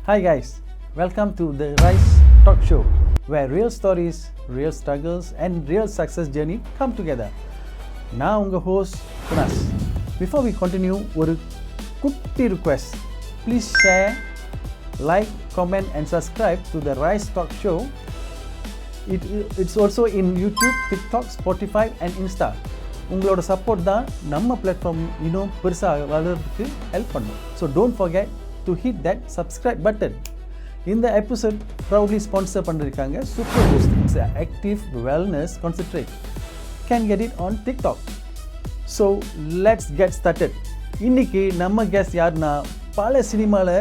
Hi guys, welcome to the Rise Talk Show, where real stories, real struggles and real success journey come together. நான் உங்கள் host குனாஸ். Before we continue, ஒரு குட்டி request. Please share, like, comment and subscribe to the Rise Talk Show. It's also in YouTube, TikTok, Spotify and Insta. உங்களோட support தான் நம்ம platform இன்னும் பெருசாக வளர்றதுக்கு ஹெல்ப் பண்ணும். So don't forget to hit that subscribe button. இந்த episode proudly sponsor பண்ணிருக்காங்க super boost. It's an active wellness concentrate. Can get it on TikTok. So let's get started. இன்னைக்கு நம்ம கெஸ்ட் யாருன்னா, பல சினிமாவில்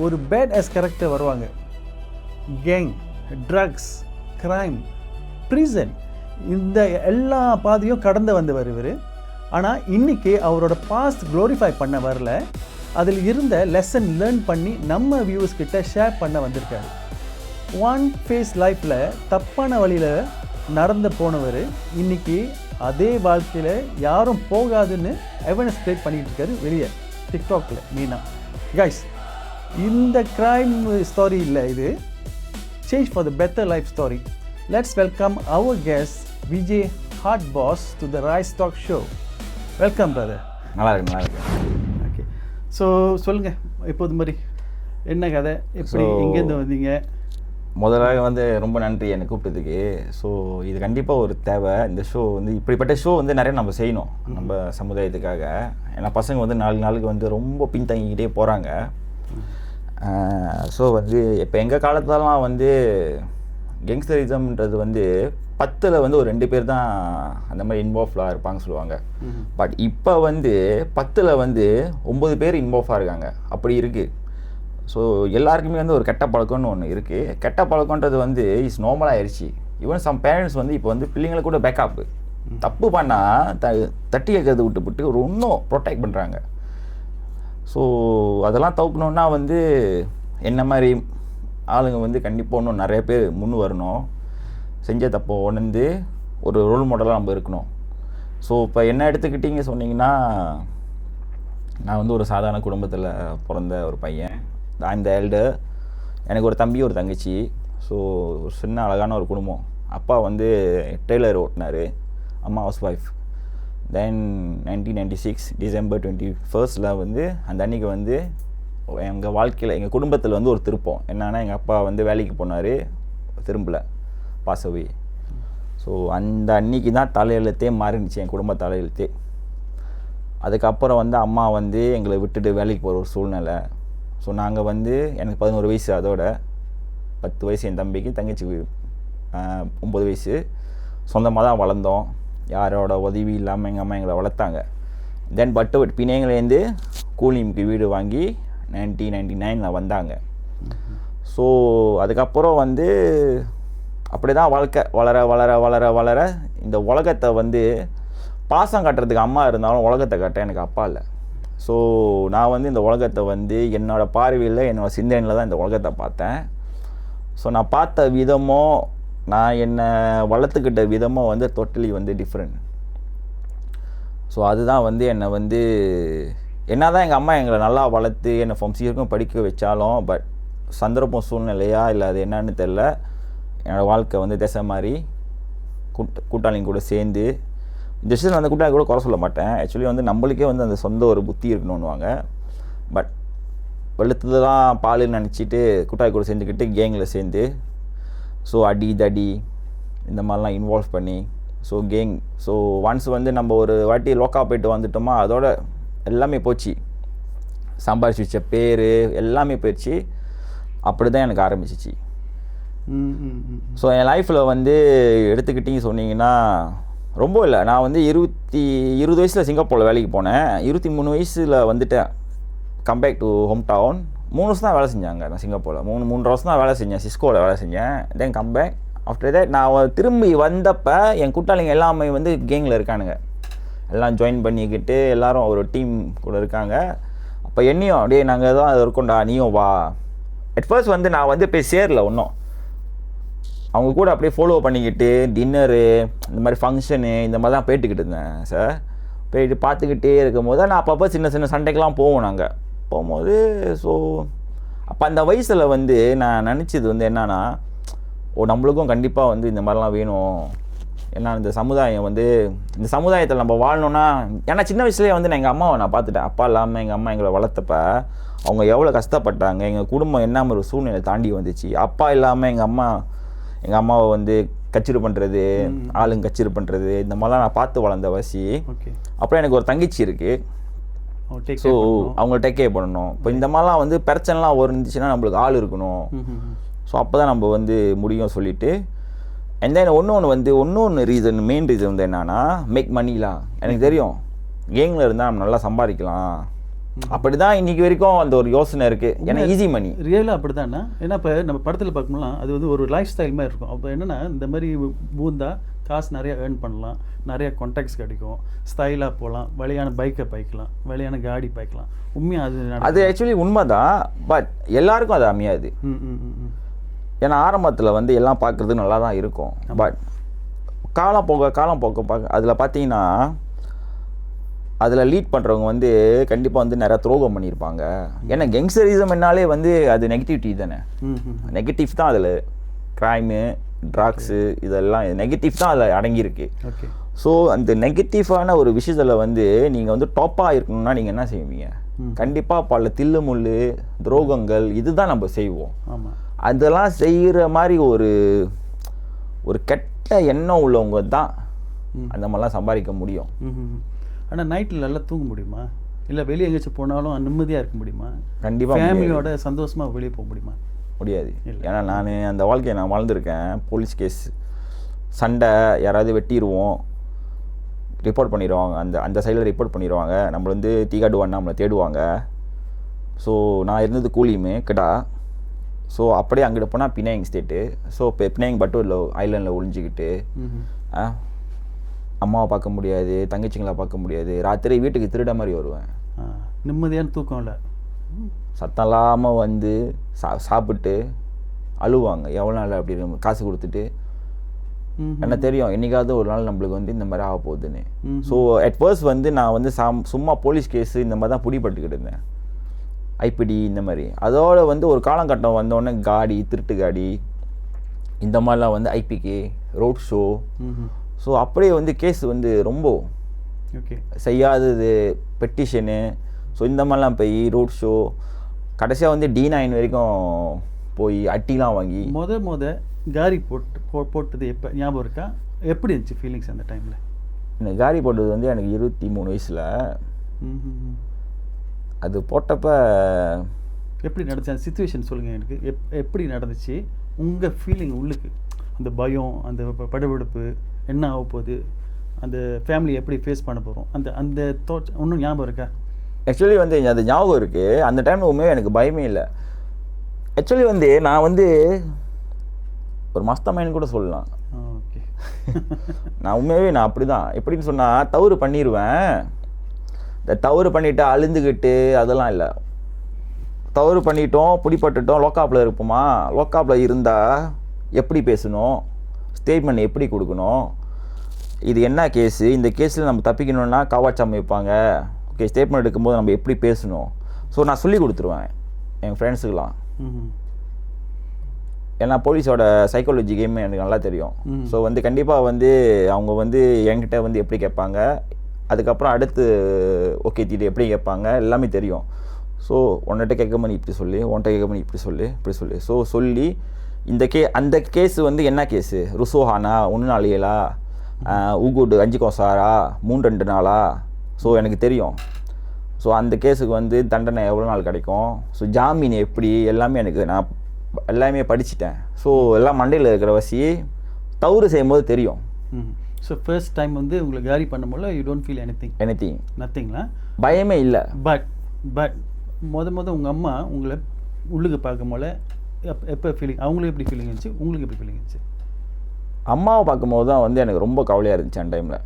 ஒரு பேட் ஆஸ் கேரக்டர் வருவாங்க. Gang, drugs, crime, prison, இந்த எல்லா பாதையும் கடந்து வந்தவர் இவர். ஆனால் இன்றைக்கி அவரோட பாஸ்ட் க்ளோரிஃபை பண்ண வரல, அதில் இருந்த லெசன் லேர்ன் பண்ணி நம்ம வியூவர்ஸ் கிட்ட ஷேர் பண்ண வந்திருக்காரு. ஒன் ஃபேஸ் லைஃப்பில் தப்பான வழியில் நடந்து போனவர் இன்றைக்கி அதே வாழ்க்கையில் யாரும் போகாதுன்னு அவேர்னஸ் கிரியேட் பண்ணிகிட்டு இருக்காரு வெளியே டிக்டாக்ல மெயினாக. கைஸ், இந்த க்ரைம் ஸ்டோரி இல்லை, இது change for the better life story. Let's welcome our guest Vijay Hard Boss to the Rise Talk Show. Welcome brother. நல்லா இருக்கு. ஓகே, ஸோ சொல்லுங்கள், எப்போது மாதிரி என்ன கதை, எப்படி எங்கேருந்து வந்தீங்க? முதலாக ரொம்ப நன்றி என்னை கூப்பிட்டதுக்கு. ஸோ இது கண்டிப்பாக ஒரு தேவை. இந்த ஷோ இப்படிப்பட்ட ஷோ நிறைய நம்ம செய்யணும் நம்ம சமுதாயத்துக்காக. ஏன்னா பசங்க நாளுக்கு ரொம்ப பின்தங்கிக்கிட்டே போகிறாங்க. ஸோ இப்போ எங்கள் காலத்துலலாம் கேங்ஸ்டரிசம்ன்றது 10ல் ஒரு 2 பேர் தான் அந்த மாதிரி இன்வால்வ்டாக இருப்பாங்க சொல்லுவாங்க. பட் இப்போ 10ல் 9 பேர் இன்வால்வாக இருக்காங்க. அப்படி இருக்குது. ஸோ எல்லாருக்குமே ஒரு கெட்ட பழக்கம்னு ஒன்று இருக்குது. கெட்ட பழக்கன்றது இஸ் நார்மலாக ஆயிடுச்சு. ஈவன் சம் பேரண்ட்ஸ் இப்போ பிள்ளைங்களை கூட பேக்கப்பு தப்பு பண்ணால் தட்டி கேட்கறது விட்டுவிட்டு இன்னும் ப்ரொடெக்ட் பண்ணுறாங்க. ஸோ அதெல்லாம் தவிர்க்கணுன்னா என்ன மாதிரி ஆளுங்க கண்டிப்பாக இன்னும் நிறைய பேர் முன் வரணும். செஞ்ச தப்போ உணர்ந்து ஒரு ரோல் மாடலாக நம்ம இருக்கணும். ஸோ இப்போ என்ன எடுத்துக்கிட்டிங்க சொன்னிங்கன்னா, நான் ஒரு சாதாரண குடும்பத்தில் பிறந்த ஒரு பையன். அந்த எல்டர். எனக்கு ஒரு தம்பி, ஒரு தங்கச்சி. ஸோ ஒரு சின்ன அழகான ஒரு குடும்பம். அப்பா டெய்லர் ஓட்டினார், அம்மா ஹவுஸ் ஒய்ஃப். தென் 1996 December 21 அந்த அன்றைக்கி எங்கள் வாழ்க்கையில், எங்கள் குடும்பத்தில் ஒரு திருப்பம் என்னன்னா, எங்கள் அப்பா வேலைக்கு போனார், திரும்பலை, பாசவே. ஸோ அந்த அன்றைக்கி தான் தலையெழுத்தே மாறிடுச்சு, என் குடும்ப தலையெழுத்தே. அதுக்கப்புறம் அம்மா எங்களை விட்டுட்டு வேலைக்கு போகிற ஒரு சூழ்நிலை. ஸோ நாங்கள் எனக்கு 11 வயசு, அதோட 10 வயசு என் தம்பிக்கு, தங்கச்சிக்கு 9 வயசு. சொந்தமாக தான் வளர்ந்தோம், யாரோட உதவி இல்லாமல் எங்கள் அம்மா எங்களை வளர்த்தாங்க. தென் பிணையங்களேருந்து கூலிமுக்கு வீடு வாங்கி 1999 வந்தாங்க. ஸோ அதுக்கப்புறம் அப்படி தான் வாழ்க்கை வளர வளர வளர வளர இந்த உலகத்தை பாசம் காட்டுறதுக்கு அம்மா இருந்தாலும் உலகத்தை காட்ட எனக்கு அப்பா இல்லை. ஸோ நான் இந்த உலகத்தை என்னோடய பார்வையில், என்னோடய சிந்தனையில் தான் இந்த உலகத்தை பார்த்தேன். ஸோ நான் பார்த்த விதமோ, நான் என்னை வளர்த்துக்கிட்ட விதமோ டோட்டலி டிஃப்ரெண்ட். ஸோ அதுதான் என்னை என்ன தான் எங்கள் அம்மா எங்களை நல்லா வளர்த்து என்னை ஃபம்சியருக்கும் படிக்க வச்சாலும், பட் சந்தர்ப்பம் சூழ்நிலையா இல்லை அது என்னன்னு தெரில, என்னோடய வாழ்க்கை திசை மாதிரி கூட்டாளிங்க கூட சேர்ந்து, இந்த விஷயத்தில் கூட்டாளி கூட குறை சொல்ல மாட்டேன். ஆக்சுவலி நம்மளுக்கே அந்த சொந்த ஒரு புத்தி இருக்கணுன்னுவாங்க. பட் வெளுத்ததெல்லாம் பாலுன்னு நினச்சிட்டு கூட்டாளி கூட சேர்ந்துக்கிட்டு கேங்கில் சேர்ந்து, ஸோ அடி தடி இந்த மாதிரிலாம் இன்வால்வ் பண்ணி, ஸோ கேங். ஸோ ஒன்ஸ் நம்ம ஒரு வாட்டி லோக்கா போய்ட்டு வந்துட்டோமா, அதோட எல்லாமே போச்சு. சம்பாரிச்சு வச்ச பேர் எல்லாமே போயிடுச்சு. அப்படி தான் எனக்கு ஆரம்பிச்சிச்சு. ஸோ என் லைஃப்பில் எடுத்துக்கிட்டிங்க சொன்னீங்கன்னா, ரொம்ப இல்லை. நான் 20 வயசில் சிங்கப்பூரில் வேலைக்கு போனேன். 23 வயசில் வந்துட்டேன். Comeback to home town. 3 வருஷம் தான் வேலை செஞ்சாங்க நான் சிங்கப்பூரில். 3 வருஷம் தான் வேலை செஞ்சேன், சிஸ்கோவில் வேலை செஞ்சேன். தென் கம்பேக். ஆஃப்டர் தட் நான் திரும்பி வந்தப்போ என் கூட்டாளிங்க எல்லாமே கேங்கில் இருக்கானுங்க. எல்லாம் ஜாயின் பண்ணிக்கிட்டு எல்லோரும் ஒரு டீம் கூட இருக்காங்க. அப்போ என்னையும் அப்படியே நாங்கள் தான் அது இருக்கோண்டா, நீயும் வா. அட் ஃபர்ஸ்ட் நான் போய் சேரல ஒன்றும். அவங்க கூட அப்படியே ஃபாலோ பண்ணிக்கிட்டு டின்னரு, இந்த மாதிரி ஃபங்க்ஷனு, இந்த மாதிரி தான் போயிட்டுக்கிட்டு இருந்தேன் சார். போயிட்டு பார்த்துக்கிட்டே இருக்கும் போது நான் அப்பப்போ சின்ன சின்ன சண்டைக்கெலாம் போவோம். நாங்கள் போகும்போது ஸோ அப்போ அந்த வயசில் வந்து நான் நினச்சது வந்து என்னன்னா, நம்மளுக்கும் கண்டிப்பாக வந்து இந்த மாதிரிலாம் வேணும். ஏன்னா இந்த சமுதாயம் வந்து இந்த சமுதாயத்தில் நம்ம வாழணும்னா, ஏன்னா சின்ன வயசுலேயே வந்து நான் எங்கள் அம்மாவை நான் பார்த்துட்டேன். அப்பா இல்லாமல் எங்கள் அம்மா எங்களை வளர்த்தப்ப அவங்க எவ்வளோ கஷ்டப்பட்டாங்க, எங்கள் குடும்பம் என்ன ஒரு சூழ்நிலை தாண்டி வந்துச்சு. அப்பா இல்லாமல் எங்கள் அம்மாவை வந்து கச்சிரு பண்ணுறது, ஆளுங்க கச்சிரு பண்ணுறது, இந்த மாதிரிலாம் நான் பார்த்து வளர்ந்த வசி. அப்புறம் எனக்கு ஒரு தங்கச்சி இருக்குது. ஸோ அவங்கள டேக் கேர் பண்ணணும். இப்போ இந்த மாதிரிலாம் வந்து பிரச்சனைலாம் இருந்துச்சுன்னா நம்மளுக்கு ஆள் இருக்கணும். ஸோ அப்போ தான் நம்ம வந்து முடியும் சொல்லிவிட்டு. அண்ட் தென் இன்னொன்று ரீசன், மெயின் ரீசன் வந்து என்னன்னா, மேக் மணிலாம். எனக்கு தெரியும் கேங்கில் இருந்தால் நம்ம நல்லா சம்பாதிக்கலாம். அப்படி தான் இன்றைக்கி வரைக்கும் அந்த ஒரு யோசனை இருக்குது. ஏன்னா ஈஸி மணி ரியலாக அப்படி தானே. ஏன்னா இப்போ நம்ம படத்தில் பார்க்கணும்லாம் அது வந்து ஒரு லைஃப் ஸ்டைல் மாதிரி இருக்கும். அப்போ என்னென்னா இந்த மாதிரி பூந்தா காசு நிறையா ஏர்ன் பண்ணலாம், நிறைய கான்டாக்ட்ஸ் கிடைக்கும், ஸ்டைலாக போகலாம், வழியான பைக்கை பாய்க்கலாம், வழியான காடி பாய்க்கலாம். உண்மையாக அது ஆக்சுவலி உண்மை தான். பட் எல்லாருக்கும் அது அமையாது. ஏன்னா ஆரம்பத்தில் வந்து எல்லாம் பார்க்குறது நல்லா தான் இருக்கும். பட் காலம் போக அதில் பார்த்தீங்கன்னா அதில் லீட் பண்ணுறவங்க வந்து கண்டிப்பாக வந்து நிறையா துரோகம் பண்ணியிருப்பாங்க. ஏன்னா கெங்ஸ்டரிசம் என்னாலே வந்து அது நெகட்டிவிட்டி தானே. நெகட்டிவ் தான் அதில். க்ரைமு, ட்ரக்ஸு, இதெல்லாம் நெகட்டிவ் தான் அதில் அடங்கியிருக்கு. ஸோ அந்த நெகட்டிவான ஒரு விஷயத்தில் வந்து நீங்கள் வந்து டாப்பாக இருக்கணும்னா நீங்கள் என்ன செய்வீங்க? கண்டிப்பாக பல தில்லு முள்ளு துரோகங்கள் இதுதான் நம்ம செய்வோம். அதெல்லாம் செய்கிற மாதிரி ஒரு கெட்ட எண்ணம் உள்ளவங்க தான் அந்த மாதிரிலாம் சம்பாதிக்க முடியும். ஆனால் நைட்டில் நல்லா தூங்க முடியுமா? இல்லை வெளியே எங்கேயாச்சும் போனாலும் நிம்மதியாக இருக்க முடியுமா? கண்டிப்பாக ஃபேமிலியோட சந்தோஷமாக வெளியே போக முடியுமா? முடியாது. ஏன்னா நான் அந்த வாழ்க்கையை நான் வாழ்ந்துருக்கேன். போலீஸ் கேஸ், சண்டை, யாராவது வெட்டிடுவோம், ரிப்போர்ட் பண்ணிடுவாங்க. அந்த சைடில் ரிப்போர்ட் பண்ணிடுவாங்க. நம்மளை வந்து தீகாடுவான்னு நம்மளை தேடுவாங்க. ஸோ நான் இருந்தது கூலியுமே கிட்டா. ஸோ அப்படியே அங்கிட்ட போனால் பினாங் ஸ்டேட்டு. ஸோ இப்போ பினாங் பட்டூரில் ஐலாண்டில் ஒழிஞ்சிக்கிட்டு அம்மாவை பார்க்க முடியாது, தங்கச்சிங்களை பார்க்க முடியாது. ராத்திரி வீட்டுக்கு திருட மாதிரி வருவேன். நிம்மதியான தூக்கம் இல்லை. சத்தம் இல்லாமல் வந்து சாப்பிட்டு அழுவாங்க. எவ்வளோ நாள் அப்படி காசு கொடுத்துட்டு. எனக்கு தெரியும் என்றைக்காவது ஒரு நாள் நம்மளுக்கு வந்து இந்த மாதிரி ஆக போகுதுன்னு. ஸோ அட் ஃபர்ஸ்ட் வந்து நான் வந்து சும்மா போலீஸ் கேஸு இந்த மாதிரி தான் பிடிபட்டுக்கிட்டு இருந்தேன். ஐபிடி இந்த மாதிரி. அதோட வந்து ஒரு காலகட்டம் வந்தோடனே காடி, திருட்டு காடி, இந்த மாதிரிலாம் வந்து ஐபிகே, ரோட் ஷோ. ஸோ அப்படியே வந்து கேஸ் வந்து ரொம்ப செய்யாதது, பெட்டிஷனு, ஸோ இந்த மாதிரிலாம் போய் ரோட் ஷோ, கடைசியாக வந்து D9 வரைக்கும் போய் அட்டிலாம் வாங்கி காரி போட்டது எப்போ ஞாபகம் இருக்கா? எப்படி இருந்துச்சு ஃபீலிங்ஸ் அந்த டைமில்? எனக்கு காரி போட்டது வந்து எனக்கு 23 வயசில். அது போட்டப்போ எப்படி நடந்துச்சு அந்த சிச்சுவேஷன் சொல்லுங்கள் எனக்கு. எப்படி நடந்துச்சு உங்கள் ஃபீலிங் உள்ளுக்கு? அந்த பயம், அந்த படபடப்பு, என்ன ஆக போகுது, அந்த ஃபேமிலி எப்படி ஃபேஸ் பண்ண போகிறோம், அந்த தாட் ஒன்றும் ஞாபகம் இருக்கா? ஆக்சுவலி வந்து அது ஞாபகம் இருக்குது. அந்த டைமில் உண்மையாக எனக்கு பயமே இல்லை. ஆக்சுவலி வந்து நான் வந்து ஒரு மஸ்தமைன்னு கூட சொல்லலாம். ஓகே. நான் உண்மையாகவே நான் அப்படி தான். எப்படின்னு சொன்னால் தவறு பண்ணிடுவேன். இந்த தவறு பண்ணிவிட்டு அழுந்துக்கிட்டு அதெல்லாம் இல்லை. தவறு பண்ணிட்டோம், பிடிப்பட்டுட்டோம், லோக்காப்பில் இருப்போமா, லோக்காப்பில் இருந்தால் எப்படி பேசணும், ஸ்டேட்மெண்ட் எப்படி கொடுக்கணும், இது என்ன கேஸு, இந்த கேஸில் நம்ம தப்பிக்கணும்னா காவாச்சாமி வைப்பாங்க, ஓகே, ஸ்டேட்மெண்ட் எடுக்கும்போது நம்ம எப்படி பேசணும். ஸோ நான் சொல்லி கொடுத்துருவேன் எங்கள் ஃப்ரெண்ட்ஸுக்கெலாம். ஏன்னா போலீஸோட சைக்காலஜி கேம் எனக்கு நல்லா தெரியும். ஸோ வந்து கண்டிப்பாக வந்து அவங்க வந்து என்கிட்ட வந்து எப்படி கேட்பாங்க, அதுக்கப்புறம் அடுத்து ஓகே தீட்டு எப்படி கேட்பாங்க எல்லாமே தெரியும். ஸோ உன்கிட்ட கேட்க இப்படி சொல்லி, உன்கிட்ட கேட்க இப்படி சொல்லி ஸோ சொல்லி அந்த கேஸு வந்து என்ன கேஸு, ருசோஹானா 1 நாள் 7 ஊகுடு 5 கோசாரா 3-2 நாளா, ஸோ எனக்கு தெரியும். ஸோ அந்த கேஸுக்கு வந்து தண்டனை எவ்வளோ நாள் கிடைக்கும், ஸோ ஜாமீன் எப்படி, எல்லாமே எனக்கு நான் எல்லாமே படிச்சுட்டேன். ஸோ எல்லாம் மண்டையில் இருக்கிற வசி தவறு செய்யும்போது தெரியும். ஸோ ஃபர்ஸ்ட் டைம் வந்து உங்களுக்கு காரி பண்ணும்போது யூ டோன்ட் ஃபீல் எனிதிங் நத்திங்களா? பயமே இல்லை. பட் மொதல் உங்கள் அம்மா உங்களை உள்ளுக்கு பார்க்கும்போது எப்போ ஃபீலிங், அவங்களுக்கு எப்படி ஃபீலிங் இருந்துச்சு, உங்களுக்கு எப்படி ஃபீலிங் இருந்துச்சு? அம்மாவை பார்க்கும்போது தான் வந்து எனக்கு ரொம்ப கவலையாக இருந்துச்சு அந்த டைமில்.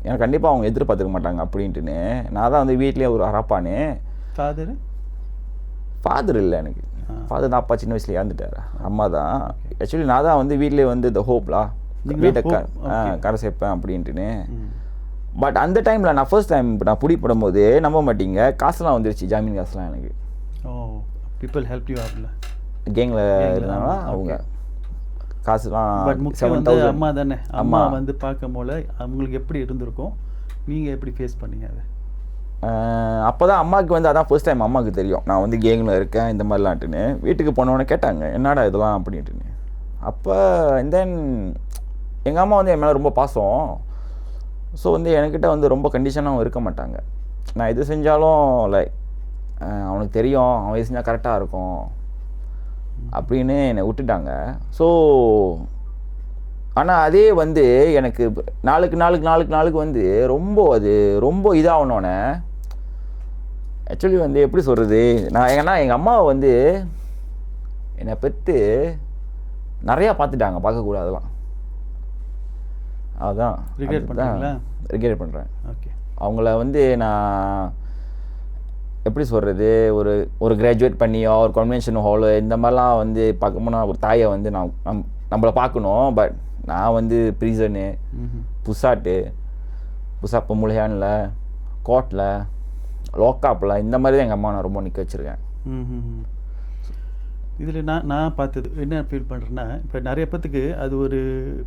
எனக்கு கண்டிப்பாக அவங்க எதிர்பார்த்துக்க மாட்டாங்க அப்படின்ட்டுன்னு. நான் தான் வந்து வீட்லேயே ஒரு அரப்பானு. ஃபாதர் இல்லை எனக்கு. ஃபாதர் தான் அப்பா சின்ன வயசுல இறந்துட்டார். அம்மா தான். ஆக்சுவலி நான் தான் வந்து வீட்லேயே வந்து இந்த ஹோப்லா வீட்டை கரை சேர்ப்பேன் அப்படின்ட்டுன்னு. பட் அந்த டைமில் நான் ஃபர்ஸ்ட் டைம் நான் பிடிப்படும் போது நம்ப மாட்டீங்க, காசுலாம் வந்துருச்சு, ஜாமீன் காசுலாம் எனக்கு. பீப்புள் ஹெல்ப் யூ ஆப்ல கேங்கில் இருந்தாங்கன்னா அவங்க காசுலாம் பட் முக்கியம் வந்து அம்மா தானே. அம்மா வந்து பார்க்கும் போல அவங்களுக்கு எப்படி இருந்திருக்கும், நீங்கள் எப்படி ஃபேஸ் பண்ணீங்க அதை? அப்போ தான் அம்மாவுக்கு வந்து அதான் ஃபர்ஸ்ட் டைம் அம்மாவுக்கு தெரியும் நான் வந்து கேங்கில் இருக்கேன் இந்த மாதிரிலான்ட்டுன்னு. வீட்டுக்கு போனவொடனே கேட்டாங்க என்னடா இதெல்லாம் அப்படின்ட்டுன்னு. அப்போ தென் எங்கள் அம்மா வந்து என் மேலே ரொம்ப பாசம். ஸோ வந்து என்கிட்ட வந்து ரொம்ப கண்டிஷனாகவும் இருக்க மாட்டாங்க. நான் எது செஞ்சாலும் லைக் அவனுக்கு தெரியும் அவன் எது செஞ்சால் கரெக்டாக இருக்கும் அப்படின்னு என்னை விட்டுட்டாங்க. ஸோ ஆனால் அதே வந்து எனக்கு நாளுக்கு வந்து ரொம்ப இதாகணுன்னே ஆக்சுவலி வந்து எப்படி சொல்கிறது, ஏன்னா எங்கள் அம்மாவை வந்து என்னை பெற்று நிறையா பார்த்துட்டாங்க, பார்க்கக்கூடாதெல்லாம். அதுதான் ரிக்ரெட் பண்ணுறேன். ஓகே, அவங்கள வந்து நான் எப்படி சொல்கிறது, ஒரு கிராஜுவேட் பண்ணியோ ஒரு கன்வென்ஷன் ஹாலு இந்த மாதிரிலாம் வந்து பார்க்கணும்னா ஒரு தாயை வந்து நம்மளை பார்க்கணும். பட் நான் வந்து ப்ரீசனு, புசாப்பு முளையானில், கோட்டில், லோக்காப்பில் இந்த மாதிரி தான் எங்கள் அம்மா நான் ரொம்ப நிற்க வச்சுருக்கேன். இதில் நான் பார்த்தது என்ன ஃபீல் பண்ணுறேன்னா, இப்போ நிறைய பேத்துக்கு அது ஒரு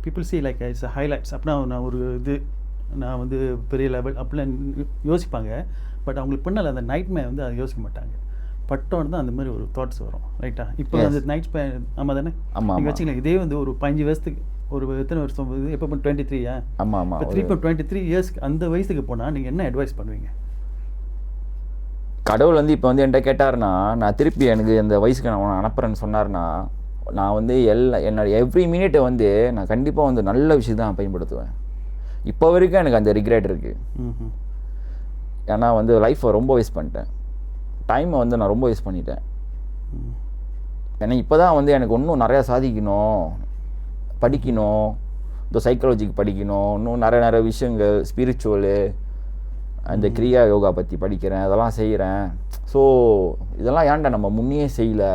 people see like it's highlights அப்படின்னா நான் ஒரு நான் வந்து பெரிய லெவல் அப்படிலாம் யோசிப்பாங்க. பட் அவங்களுக்கு பின்னால் அந்த நைட்மே வந்து அதை யோசிக்க மாட்டாங்க. பட்டோன்னு தான் அந்த மாதிரி ஒரு தாட்ஸ் வரும். ரைட்டா? இப்போ அந்த நைட் ஆமாம் தானே? நீங்கள் வச்சுக்கலாம். இதே வந்து ஒரு 5 வருஷத்துக்கு ஒரு எத்தனை வருஷம் எப்போ 23 ஆமாம் 23 இயர்ஸ்க்கு அந்த வயசுக்கு போனால் நீங்கள் என்ன அட்வைஸ் பண்ணுவீங்க? கடவுள் வந்து இப்போ வந்து என்கிட்ட கேட்டார்னா நான் திருப்பி எனக்கு இந்த வயசுக்கு நான் அனுப்புகிறேன்னு சொன்னார்னா நான் வந்து என்னோட எவ்ரி மினிட்டை வந்து நான் கண்டிப்பாக வந்து நல்ல விஷயம் தான் பயன்படுத்துவேன். இப்போ வரைக்கும் எனக்கு அந்த ரிக்ரெட் இருக்குது. ஏன்னா வந்து லைஃப்பை ரொம்ப வேஸ்ட் பண்ணிட்டேன், டைமை வந்து நான் ரொம்ப வேஸ்ட் பண்ணிட்டேன். ஏன்னா இப்போ தான் வந்து எனக்கு இன்னும் நிறையா சாதிக்கணும், படிக்கணும், இந்த சைக்காலஜிக்கு படிக்கணும், இன்னும் நிறைய விஷயங்கள் ஸ்பிரிச்சுவலு அந்த கிரியா யோகா பற்றி படிக்கிறேன், அதெல்லாம் செய்கிறேன். ஸோ இதெல்லாம் ஏன்டா நம்ம முன்னையே செய்யலை?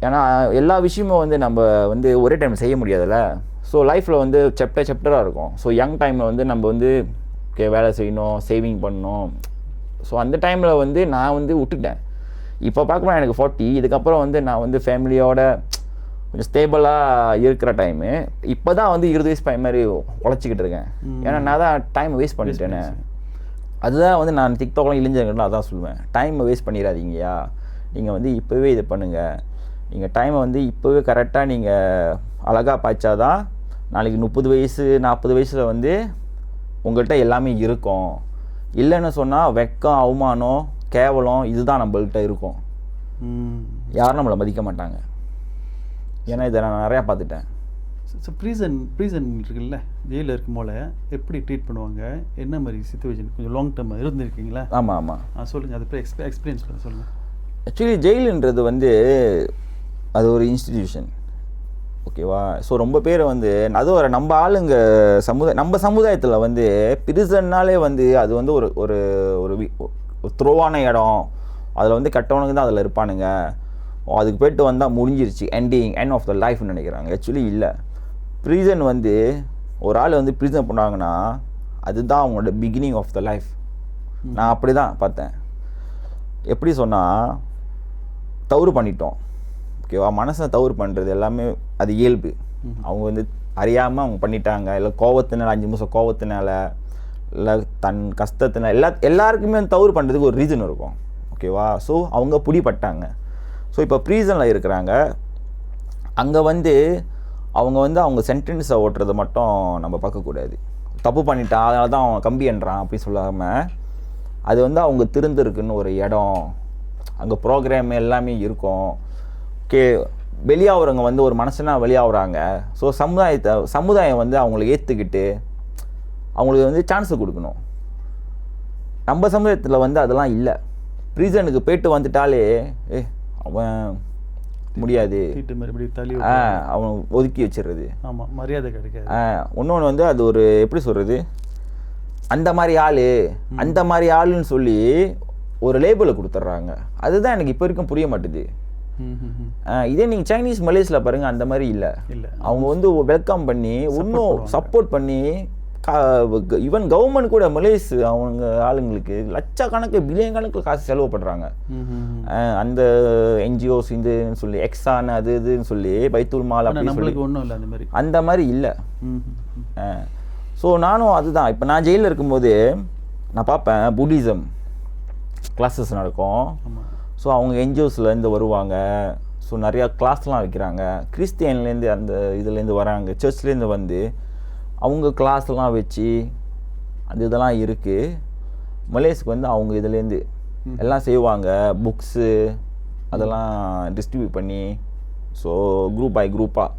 ஏன்னா எல்லா விஷயமும் வந்து நம்ம வந்து ஒரே டைம் செய்ய முடியாதுல்ல. ஸோ லைஃப்பில் வந்து சாப்டராக இருக்கும். ஸோ யங் டைமில் வந்து நம்ம வந்து வேலை செய்யணும், சேவிங் பண்ணணும். ஸோ அந்த டைமில் வந்து நான் வந்து விட்டுட்டேன். இப்போ பார்க்கணும் எனக்கு 40, இதுக்கப்புறம் வந்து நான் வந்து ஃபேமிலியோட கொஞ்சம் ஸ்டேபிளாக இருக்கிற டைமு. இப்போ தான் வந்து 20 வயசு பையன் மாதிரி உழைச்சிக்கிட்டு இருக்கேன். ஏன்னா நான் தான் டைமை வேஸ்ட் பண்ணிட்டேனே. அதுதான் வந்து நான் டிக்டாக்லாம் இளைஞர்கள்லாம் அதான் சொல்லுவேன், டைமை வேஸ்ட் பண்ணிடாதீங்கயா, நீங்கள் வந்து இப்போவே இதை பண்ணுங்கள். நீங்கள் டைமை வந்து இப்போவே கரெக்டாக நீங்கள் அழகாக பாய்ச்சாதான் நாளைக்கு 30 வயசு 40 வயசில் வந்து உங்கள்கிட்ட எல்லாமே இருக்கும். இல்லைன்னு சொன்னால் வெக்கம், அவமானம், கேவலம் இதுதான் நம்மள்கிட்ட இருக்கும். யாரும் நம்மளை மதிக்க மாட்டாங்க. ஏன்னா இதை நான் நிறையா பார்த்துட்டேன். ஸோ ப்ரீசன் இருக்குல்ல, ஜெயிலில் இருக்கும் போல எப்படி ட்ரீட் பண்ணுவாங்க, என்ன மாதிரி சிச்சுவேஷன் கொஞ்சம் லாங் டேர்ம் இருந்திருக்கீங்களா? ஆமாம் சொல்லுங்கள், அதை போய் எக்ஸ்பீரியன்ஸ் பண்ண சொல்லுங்கள். ஆக்சுவலி ஜெயிலுன்றது வந்து அது ஒரு இன்ஸ்டிடியூஷன், ஓகேவா? ஸோ ரொம்ப பேர் வந்து அது ஒரு நம்ம ஆளுங்க நம்ம சமுதாயத்தில் வந்து பிரிசன்னாலே வந்து அது வந்து ஒரு ஒரு த்ரோவான இடம், அதில் வந்து கட்டவனுக்கு தான் அதில் இருப்பானுங்க, அதுக்கு போய்ட்டு வந்தால் முடிஞ்சிருச்சு, எண்ட் ஆஃப் த லைஃப்னு நினைக்கிறாங்க. ஆக்சுவலி இல்லை. ப்ரீசன் வந்து ஒரு ஆள் வந்து ப்ரீசன் பண்ணாங்கன்னா அதுதான் அவங்களோட பிகினிங் ஆஃப் த லைஃப். நான் அப்படி தான் பார்த்தேன். எப்படி சொன்னால், தவறு பண்ணிட்டோம், ஓகேவா? மனசை தவறு பண்ணுறது எல்லாமே அது இயல்பு. அவங்க வந்து அறியாமல் அவங்க பண்ணிட்டாங்க, இல்லை கோவத்தினால 5 நிமிஷம் கோவத்தினால, இல்லை தன் கஷ்டத்தினால, எல்லாருக்குமே தவறு பண்ணுறதுக்கு ஒரு ரீசன் இருக்கும், ஓகேவா? ஸோ அவங்க பிடிப்பட்டாங்க. ஸோ இப்போ ப்ரீசனில் இருக்கிறாங்க. அங்கே வந்து அவங்க சென்டென்ஸை ஓட்டுறதை மட்டும் நம்ம பார்க்கக்கூடாது. தப்பு பண்ணிட்டான் அதனால தான் அவன் கம்பி என்றான் அப்படி சொல்லாமல், அது வந்து அவங்க திருந்திருக்குன்னு ஒரு இடம், அங்கே ப்ரோக்ராம் எல்லாமே இருக்கும். ஓகே, வெளியாகிறவங்க வந்து ஒரு மனுஷனாக வெளியாகிறாங்க. ஸோ சமுதாயம் வந்து அவங்கள ஏற்றுக்கிட்டு அவங்களுக்கு வந்து சான்ஸு கொடுக்கணும். நம்ம சமுதாயத்தில் வந்து அதெல்லாம் இல்லை. ப்ரீசனுக்கு போய்ட்டு வந்துட்டாலே அவன் முடியாது, அவன் ஒதுக்கி வச்சிடுறது. ஆமாம், மரியாதை கிடைக்காது. இன்னொன்று வந்து அது ஒரு எப்படி சொல்கிறது, அந்த மாதிரி ஆளுன்னு சொல்லி ஒரு லேபிளை கொடுத்துட்றாங்க. அதுதான் எனக்கு இப்போ வரைக்கும் புரிய மாட்டுது. இதே நீங்கள் சைனீஸ் மலேசியாவில் பாருங்கள், அந்த மாதிரி இல்லை. அவங்க வந்து வெல்கம் பண்ணி இன்னும் சப்போர்ட் பண்ணி ஈவன் கவர்மெண்ட் கூட மலேஸ் அவங்க ஆளுங்களுக்கு லட்சக்கணக்கு பில்லியன் கணக்கில் காசு செலவு பண்ணுறாங்க. அந்த என்ஜிஓஸ் இதுன்னு சொல்லி எக்ஸான் அது இதுன்னு சொல்லி பைத்துல் மால் அப்படி சொல்லி ஒன்றும் இல்லை அந்த மாதிரி அந்த மாதிரி இல்லை. ஸோ நானும் அதுதான் இப்போ நான் ஜெயிலில் இருக்கும்போது நான் பார்ப்பேன் புத்திசம் கிளாஸஸ் நடக்கும். ஸோ அவங்க என்ஜிஓஸ்லேருந்து வருவாங்க. ஸோ நிறையா கிளாஸ்லாம் வைக்கிறாங்க. கிறிஸ்டியன்லேருந்து அந்த இதுலேருந்து வராங்க, சர்ச்லேருந்து வந்து அவங்க கிளாஸ்லாம் வச்சு அந்த இதெல்லாம் இருக்குது. மலேஸ்க்கு வந்து அவங்க இதுலேருந்து எல்லாம் செய்வாங்க, புக்ஸு அதெல்லாம் டிஸ்ட்ரிபியூட் பண்ணி. ஸோ குரூப் பை குரூப்பாக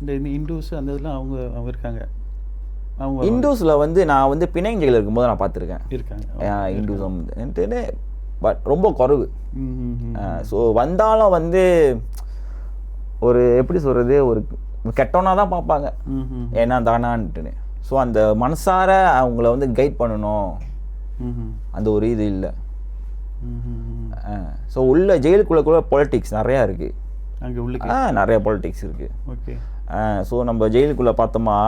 இந்த இண்டூஸ் அந்த இதெல்லாம் அவங்க இருக்காங்க. அவங்க இண்டூஸில் வந்து நான் வந்து பிணைங் ஜெயிலில் இருக்கும்போது நான் பார்த்துருக்கேன் இருக்காங்க இண்டூசம்ன்ட்டு. பட் ரொம்ப குறைவு. ஸோ வந்தாலும் வந்து ஒரு எப்படி சொல்கிறது, ஒரு கெட்டவனா தான் பார்ப்பாங்க, ஏன்னா தானான்ட்டுன்னு. ஸோ அந்த மனசார அவங்கள வந்து கைட் பண்ணணும் அந்த ஒரு இது இல்லை. ஸோ உள்ள ஜெயிலுக்குள்ளே கூட பொலிட்டிக்ஸ் நிறையா இருக்குது. அங்கே உள்ள நிறைய பொலிட்டிக்ஸ் இருக்குது. ஓகே. ஸோ நம்ம ஜெயிலுக்குள்ளே பார்த்தோமா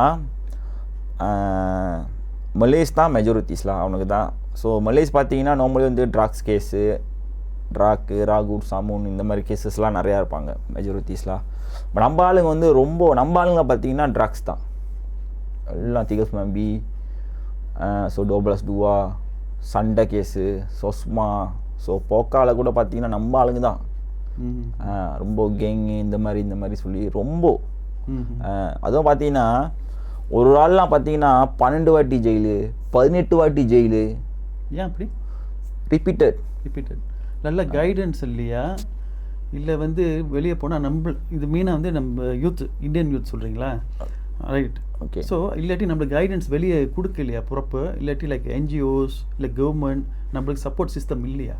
மலேஸ் தான் மெஜாரிட்டிஸ்லாம் அவனுக்கு தான். ஸோ மலேஸ் பார்த்தீங்கன்னா நார்மலி வந்து ட்ராக்ஸ் கேஸு, ராகூர் சாமூன் இந்த மாதிரி கேசஸ்லாம் நிறையா இருப்பாங்க மெஜாரிட்டிஸ்லாம். பட் நம்ம ஆளுங்க வந்து நம்ம ஆளுங்க பார்த்தீங்கன்னா ட்ராக்ஸ் தான் எல்லாம். திகஸ் மம்பி, ஸோ டோப்ளஸ் டூவா, சண்டை கேஸு, சொஸ்மா, ஸோ போக்காவில் கூட பார்த்தீங்கன்னா நம்ம ஆளுங்க தான். ரொம்ப கேங்கு இந்த மாதிரி சொல்லி ரொம்ப அதுவும் பார்த்தீங்கன்னா ஒரு ஆள்லாம் பார்த்தீங்கன்னா 12 வாட்டி ஜெயிலு, 18 வாட்டி ஜெயிலு. ஏன் அப்படி? ரிப்பீட்டட் நல்ல கைடன்ஸ் இல்லையா? இல்லை வந்து வெளியே போனால் இது மெயினாக வந்து நம்ம யூத், இந்தியன் யூத் சொல்கிறீங்களா? ரைட். ஓகே. ஸோ இல்லாட்டி நம்மளுக்கு கைடன்ஸ் வெளியே கொடுக்க இல்லையா ப்ராப்பர்? இல்லாட்டி லைக் என்ஜிஓஸ் இல்லை கவர்மெண்ட் நம்மளுக்கு சப்போர்ட் சிஸ்டம் இல்லையா?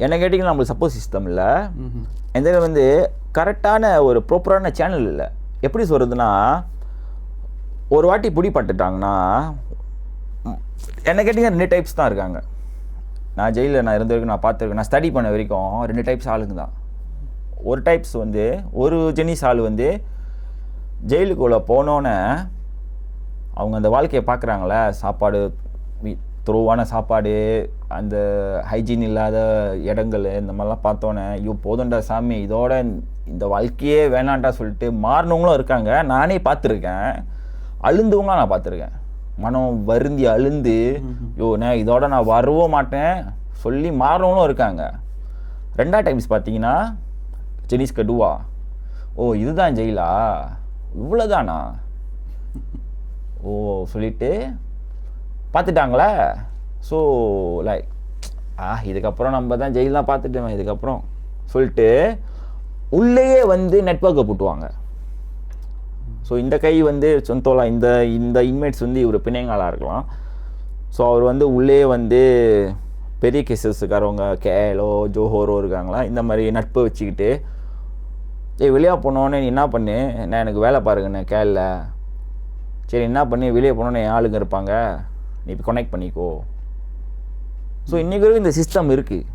என்ன கேட்டிங்கன்னா நம்மளுக்கு சப்போர்ட் சிஸ்டம் இல்லை. எந்த வந்து கரெக்டான ஒரு ப்ராப்பரான சேனல் இல்லை. எப்படி சொல்கிறதுனா, ஒரு வாட்டி பிடிப்பட்டுட்டாங்கன்னா என்ன கேட்டிங்கன்னா 2 டைப்ஸ் தான் இருக்காங்க. நான் ஜெயிலில் நான் இருந்த வரைக்கும் நான் பார்த்துருக்கேன், நான் ஸ்டடி பண்ண வரைக்கும் 2 டைப்ஸ் ஆளுங்க தான். ஒரு டைப்ஸ் வந்து ஒரு ஜெனிஸ் ஆள் வந்து ஜெயிலுக்குள்ளே போனோன்னே அவங்க அந்த வாழ்க்கையை பார்க்குறாங்களே, சாப்பாடு துருவான சாப்பாடு, அந்த ஹைஜீன் இல்லாத இடங்கள், இந்த மாதிரிலாம் பார்த்தோன்னே ஐயோ போதுண்டா சாமி, இதோட இந்த வாழ்க்கையே வேணான்டா சொல்லிட்டு மாறினவங்களும் இருக்காங்க. நானே பார்த்துருக்கேன். அழுந்தவங்களாம் நான் பார்த்துருக்கேன். மனம் வருந்தி அழுந்து நான் இதோட நான் வரவும் மாட்டேன் சொல்லி மாறினவங்களும் இருக்காங்க. 2 டைம்ஸ் பார்த்தீங்கன்னா ஜெனிஸ் கடுவா, ஓ இதுதான் ஜெயிலா, இவ்வளோதானா ஓ சொல்லிட்டு பார்த்துட்டாங்களே. ஸோ லைக் இதுக்கப்புறம் நம்ம தான் ஜெயில் தான் பார்த்துட்டோம் இதுக்கப்புறம் சொல்லிட்டு உள்ளேயே வந்து நெட்வொர்க்கை போட்டுவாங்க. ஸோ இந்த கை வந்து சொந்தோலா இந்த இன்மேட்ஸ் வந்து இவர் பிணைங்காலாக இருக்கலாம். ஸோ அவர் வந்து உள்ளே வந்து பெரிய கேசஸ்க்காரவங்க கேலோ ஜோஹோரோ இருக்காங்களா, இந்த மாதிரி நட்பை வச்சுக்கிட்டு வெளியே போனோன்னே நீ என்ன பண்ணு, நான் எனக்கு வேலை பாருங்கண்ணே கேலில், சரி என்ன பண்ணி வெளியே போனோன்னே என் ஆளுங்க இருப்பாங்க, நீ இப்போ கனெக்ட் பண்ணிக்கோ. ஸோ இன்றைக்கி வரைக்கும் இந்த சிஸ்டம் இருக்குது.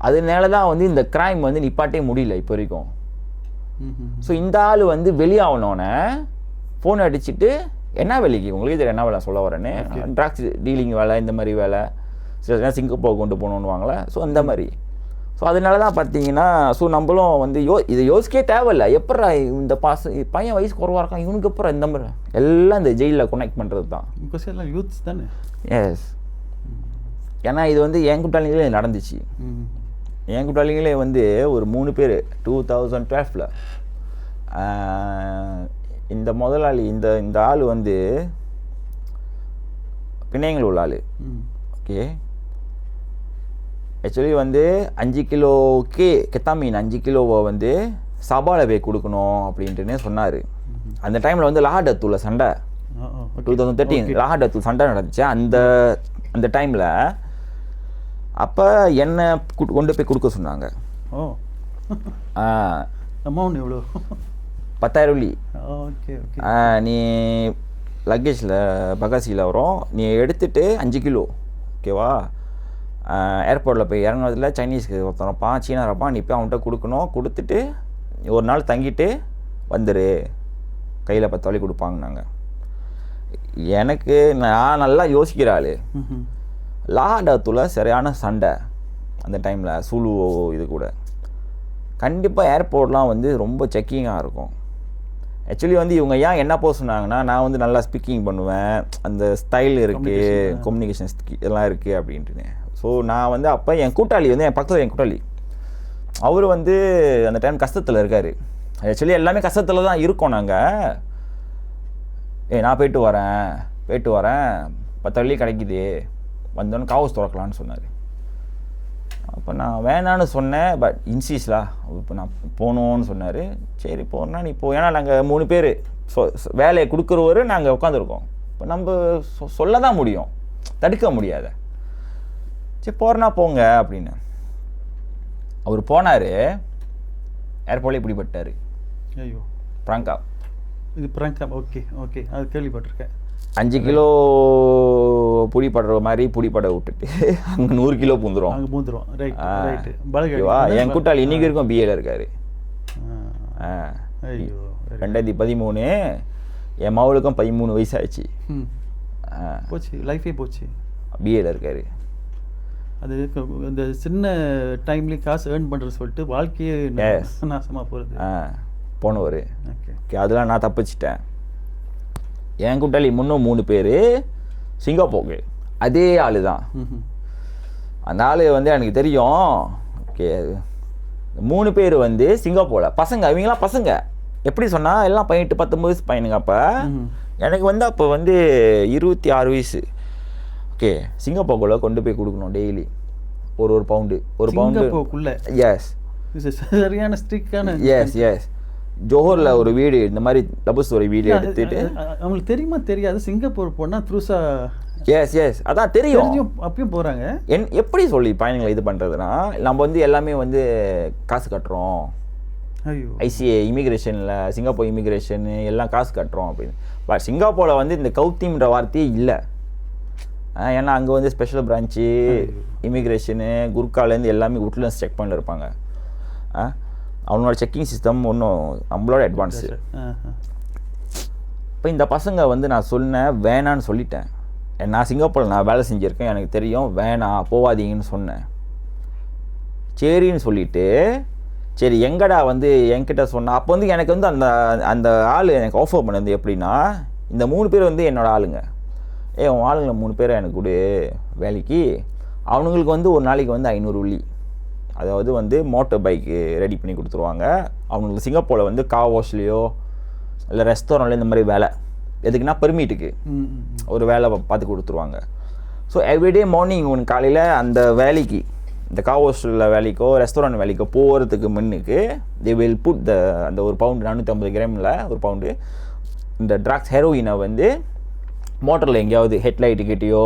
அதனால தான் வந்து இந்த க்ரைம் வந்து நிப்பாட்டே முடியல இப்போ வரைக்கும். ஸோ இந்த ஆள் வந்து வெளியாகணுன்னே ஃபோன் அடிச்சுட்டு என்ன வேலைக்கு உங்களுக்கு இது என்ன வேலை சொல்ல வரேன்னு, ட்ரக்ஸ் டீலிங் வேலை, இந்த மாதிரி வேலை, சில சிங்கப்பூர் கொண்டு போகணுன்னுவாங்களே. ஸோ அந்த மாதிரி. ஸோ அதனால தான் பார்த்தீங்கன்னா ஸோ நம்மளும் வந்து இதை யோசிக்கவே தேவையில்லை. எப்பட்றா இந்த பையன் வயசு குறவாக இருக்கான், இவனுக்கு அப்புறம் இந்த மாதிரி எல்லாம் இந்த ஜெயிலில் கனெக்ட் பண்ணுறது தான். எல்லாம் யூத்ஸ் தானே. எஸ். ஏன்னா இது வந்து என் கூட்டாளிகளே நடந்துச்சு. என் கூட்டாளிகளே வந்து ஒரு 3 பேர் 2012 இந்த முதலாளி இந்த ஆள் வந்து பிணையங்கள் உள்ள ஆள். ஓகே. ஆக்சுவலி வந்து 5 கிலோக்கு கெத்தாமீன் 5 கிலோவை வந்து சபாவில் போய் கொடுக்கணும் அப்படின்ட்டுன்னு சொன்னார். அந்த டைமில் வந்து லஹாடத்தூரில் சண்டை 2013 லஹாடத்தூர் சண்டை நடந்துச்சு. அந்த டைமில் அப்போ என்ன கொண்டு போய் கொடுக்க சொன்னாங்க. அமௌண்ட் எவ்வளோ? 10,000 வெள்ளி. Okay okay. நீ லக்கேஜில் பகாசியில் வரும், நீ எடுத்துகிட்டு 5 கிலோ ஓகேவா, ஏர்போர்ட்டில் போய் இறங்குனதில் சைனீஸ்க்கு ஒருத்தரப்பான் சீனாரப்பான், நீ போய் அவன்கிட்ட கொடுக்கணும், கொடுத்துட்டு ஒரு நாள் தங்கிட்டு வந்துரு, கையில் 10 வழி கொடுப்பாங்கன்னாங்க. எனக்கு நான் நல்லா யோசிக்கிற ஆள். லாடாத்துல சரியான சண்டை அந்த டைமில் சுலு இது கூட. கண்டிப்பாக ஏர்போர்ட்லாம் வந்து ரொம்ப செக்கிங்காக இருக்கும். ஆக்சுவலி வந்து இவங்க ஏன் என்ன போக சொன்னாங்கன்னா, நான் வந்து நல்லா ஸ்பீக்கிங் பண்ணுவேன், அந்த ஸ்டைல் இருக்குது, கம்யூனிகேஷன் இதெல்லாம் இருக்குது அப்படின்ட்டுன்னு. ஸோ நான் வந்து அப்போ என் கூட்டாளி வந்து என் பக்கத்தில் என் கூட்டாளி அவர் வந்து அந்த டைம் கஷ்டத்தில் இருக்கார். ஆக்சுவலி எல்லாமே கஷ்டத்தில் தான் இருக்கோம் நாங்கள். நான் போயிட்டு வரேன் 10 வெள்ளி கிடைக்குது, வந்தோன்னு காவஸ் திறக்கலான்னு சொன்னார். அப்போ நான் வேணான்னு சொன்னேன். பட் இன்சிஸ்லா இப்போ நான் போகணுன்னு சொன்னார். சரி போகிறேன்னா நீ போ. ஏன்னா நாங்கள் 3 பேர் வேலையை கொடுக்குறவரு நாங்கள் உட்காந்துருக்கோம். இப்போ நம்ம சொல்ல தான் முடியும், தடுக்க முடியாத. சரி போகிறேன்னா போங்க அப்படின்னு. அவர் போனார், ஏர்போர்ட்லேயே பிடிபட்டார். ஐயோ, பிராங்கா. இது பிராங்கா. ஓகே ஓகே, அது கேள்விப்பட்டிருக்கேன். 5 கிலோ புடிப்படுற மாதிரி புடிப்பட விட்டுட்டு அங்கே 100 கிலோ பூந்துடும். அங்கே பூந்துடும். Right right. என் கூட்டாளி இன்னைக்கு இருக்கும் பிஏல இருக்காரு. ஐயோ, 2013 என் மவளுக்கும் 13 வயசு ஆயிடுச்சு. போச்சு, லைஃபே போச்சு. பிஏல இருக்காரு. அது இந்த சின்ன டைம்லேயே காசு ஏர்ன் பண்ணுறது சொல்லிட்டு வாழ்க்கையே நாசமாக போகிறது. போனவர். ஓகே, அதெல்லாம் நான் தப்பிச்சிட்டேன். என் கூட்டாளி முன்னும் 3 பேர் சிங்கப்பூருக்கு, அதே ஆள் தான். அந்த ஆள் வந்து எனக்கு தெரியும். ஓகே, 3 பேர் வந்து சிங்கப்பூரில் பசங்க. அவங்களாம் பசங்க எப்படி சொன்னால் எல்லாம் 18-19 வயசு பையனுங்க. அப்போ எனக்கு வந்து அப்போ வந்து 26 வயசு. ஓகே, சிங்கப்பூருக்குள்ளே கொண்டு போய் கொடுக்கணும் டெய்லி ஒரு பவுண்டு. எஸ், சரியான ஸ்ட்ரிக்டான. எஸ் ஜோஹரில் ஒரு வீடு, இந்த மாதிரி டபுள்ஸ் ஒரு வீடு எடுத்துட்டு. அவங்களுக்கு தெரியுமா தெரியாது சிங்கப்பூர் போனால் த்ரூஸா? எஸ் அதான் தெரியும். அப்பயும் போகிறாங்க. எப்படி சொல்லி பயணங்களை இது பண்ணுறதுனா, நம்ம வந்து எல்லாமே வந்து காசு கட்டுறோம். ஐயோ, ஐசிஏ இமிக்ரேஷனில், சிங்கப்பூர் இமிக்ரேஷனு எல்லாம் காசு கட்டுறோம் அப்படின்னு. பட் சிங்கப்பூரில் வந்து இந்த கௌத்தின்ற வார்த்தையே இல்லை. ஏன்னா அங்கே வந்து ஸ்பெஷல் பிரான்ச்சு, இமிக்ரேஷனு, குர்காலேருந்து எல்லாமே உட்லன்ஸ் செக் பண்ணிட்டு இருப்பாங்க. அவனோட செக்கிங் சிஸ்டம் ஒன்றும் நம்மளோட அட்வான்ஸு. இப்போ இந்த பசங்க வந்து நான் சொன்னேன் வேணான்னு சொல்லிட்டேன். நான் சிங்கப்பூரில் நான் வேலை செஞ்சுருக்கேன், எனக்கு தெரியும், வேணாம் போகாதீங்கன்னு சொன்னேன். சரின்னு சொல்லிவிட்டு சரி எங்கடா வந்து என்கிட்ட சொன்னால். அப்போ வந்து எனக்கு வந்து அந்த அந்த ஆள் எனக்கு ஆஃபர் பண்ணது எப்படின்னா, இந்த 3 பேர் வந்து என்னோடய ஆளுங்க. உன் ஆளுங்களை 3 பேரை எனக்கு கொடு வேலைக்கு. அவனுங்களுக்கு வந்து ஒரு நாளைக்கு வந்து 500 வெள்ளி, அதாவது வந்து மோட்டர் பைக்கு ரெடி பண்ணி கொடுத்துருவாங்க. அவங்களுக்கு சிங்கப்பூரில் வந்து கார் வாஷ்லேயோ இல்லை ரெஸ்டாரண்ட்லேயோ இந்த மாதிரி வேலை. எதுக்குன்னா பெர்மிட்டுக்கு ஒரு வேலை பார்த்து கொடுத்துருவாங்க. ஸோ எவ்ரிடே மார்னிங் ஒன்று காலையில் அந்த வேலைக்கு, இந்த கார் வாஷில் வேலைக்கோ ரெஸ்டாரண்ட் வேலைக்கோ போகிறதுக்கு முன்னுக்கு தே வில் புட் அந்த ஒரு பவுண்டு 450 கிராமில் ஒரு பவுண்டு இந்த ட்ரக்ஸ் ஹெரோயினை வந்து மோட்டரில் எங்கேயாவது ஹெட்லைட்டு கிட்டேயோ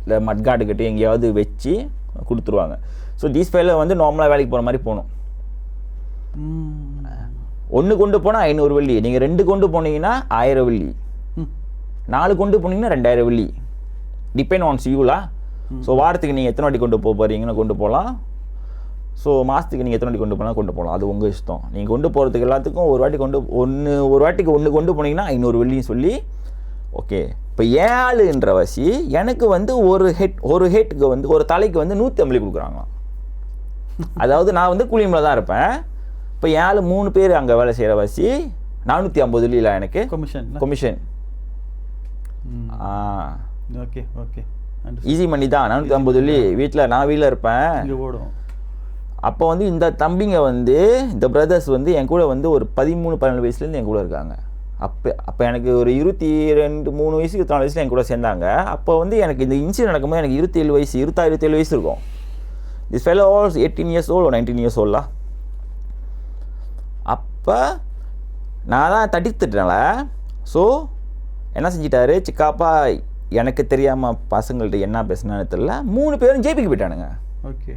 இல்லை மட்கார்டு கிட்டேயோ எங்கேயாவது வச்சு கொடுத்துருவாங்க. ஸோ தீஸ் ஃபைல வந்து நார்மலாக வேலைக்கு போகிற மாதிரி போகணும். 1 கொண்டு போனால் 500 வெள்ளி, நீங்கள் 2 கொண்டு போனீங்கன்னா 1000 வெள்ளி, 4 கொண்டு போனீங்கன்னா 2000 வெள்ளி. டிபெண்ட் ஆன்ஸ் யூலா. ஸோ வாரத்துக்கு நீங்கள் எத்தனை வாட்டி கொண்டு போக போகிறீங்கன்னு கொண்டு போகலாம். ஸோ மாதத்துக்கு நீங்கள் எத்தனை வாட்டி கொண்டு போனால் கொண்டு போகலாம், அது உங்கள் இஷ்டம். நீங்கள் கொண்டு போகிறதுக்கு எல்லாத்துக்கும் ஒரு வாட்டிக்கு 1 கொண்டு போனீங்கன்னா 500 வெள்ளின்னு சொல்லி. ஓகே, இப்போ 7ன்ற வசி எனக்கு வந்து ஒரு ஹெட்டுக்கு வந்து ஒரு தலைக்கு வந்து 150 கொடுக்குறாங்களாம். அதாவது நான் வந்து கூலிமில் தான் இருப்பேன். இப்போ 3 பேர் அங்கே வேலை செய்கிற வசி 450 வெள்ளியில் எனக்கு கொமிஷன். ஓகே ஓகே, ஈஸி மணி தான். 450 வெள்ளி நான் வீட்டில் இருப்பேன். அப்போ வந்து இந்த தம்பிங்க வந்து இந்த பிரதர்ஸ் வந்து என் கூட வந்து ஒரு 13-14 வயசுலேருந்து என் கூட இருக்காங்க. அப்போ எனக்கு ஒரு 22-23 வயசு 24 வயசில் என் கூட சேர்ந்தாங்க. அப்போ வந்து எனக்கு இந்த இன்சிடென்ட் நடக்கும்போது எனக்கு 27 வயசு 27 வயசு இருக்கும். This fellow Alps 18 years old or 19 years old. அப்போ நான் தான் தட்டித்துட்டேன்ல. ஸோ என்ன செஞ்சிட்டாரு சிக்காப்பா, எனக்கு தெரியாமல் பசங்கள்ட்ட என்ன பேசினான்னு தெரியல, 3 பேரும் ஜேபிக்கு போயிட்டானுங்க. ஓகே,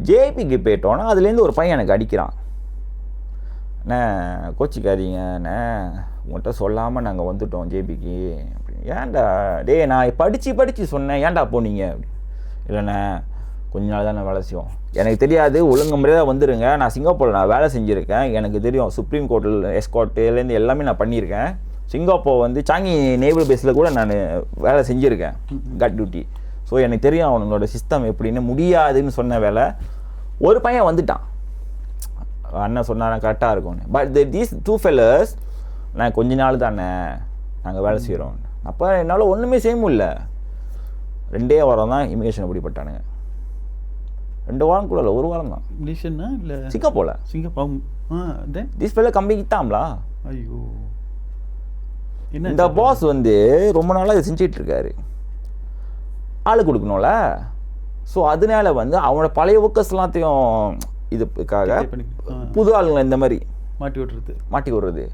ஜேபிக்கு போயிட்டோன்னா அதுலேருந்து ஒரு பையன் எனக்கு அடிக்கிறான். அண்ணே கோச்சிக்காதீங்கண்ணே, உங்கள்கிட்ட சொல்லாமல் நாங்கள் வந்துவிட்டோம் ஜேபிக்கு அப்படின்னு. ஏன்டா நான் படித்து சொன்னேன், ஏன்டா போனீங்க அப்படி. இல்லைண்ணே கொஞ்ச நாள் தான் நான் வேலை செய்வோம், எனக்கு தெரியாது, ஒழுங்கு முறையாக வந்துடுங்க. நான் சிங்கப்பூரில் வேலை செஞ்சுருக்கேன், எனக்கு தெரியும், சுப்ரீம் கோர்ட்டில் எஸ்கார்ட்டுலேருந்து எல்லாமே நான் பண்ணியிருக்கேன், சிங்கப்பூர் வந்து சாங்கி நேவல் பேஸில் கூட நான் வேலை செஞ்சுருக்கேன் கார்ட் டியூட்டி. ஸோ எனக்கு தெரியும் அவங்களோட சிஸ்டம் எப்படின்னு. முடியாதுன்னு சொன்ன வேலை ஒரு பையன் வந்துட்டான், அண்ணன் சொன்னா கரெக்டாக இருக்கும்னு. பட் தீஸ் 2 fellas நான் கொஞ்ச நாள் தானே நாங்கள் வேலை செய்கிறோம். அப்போ என்னால் ஒன்றுமே செய்ய முடியல. 2 வாரம் தான் இமிகிரேஷன் பிடிப்பட்டானுங்க. 2 வாரம் கூட இல்லை, 1 வாரம் தான். மலேசியனா இல்லை சிங்கப்பூரில். சிங்கப்பூர் தீஸ் ஃபெல்லோ கம்பிக்கிட்டாம்லா. ஐயோ, இந்த பாஸ் வந்து ரொம்ப நாளாக இதை செஞ்சிட்டு இருக்காரு, ஆள் கொடுக்கணும்ல. ஸோ அதனால வந்து அவனோட பழைய ஒர்க்கர்ஸ் எல்லாத்தையும் இதுக்காக புது ஆளுங்களை இந்த மாதிரி மாட்டி விடுறது.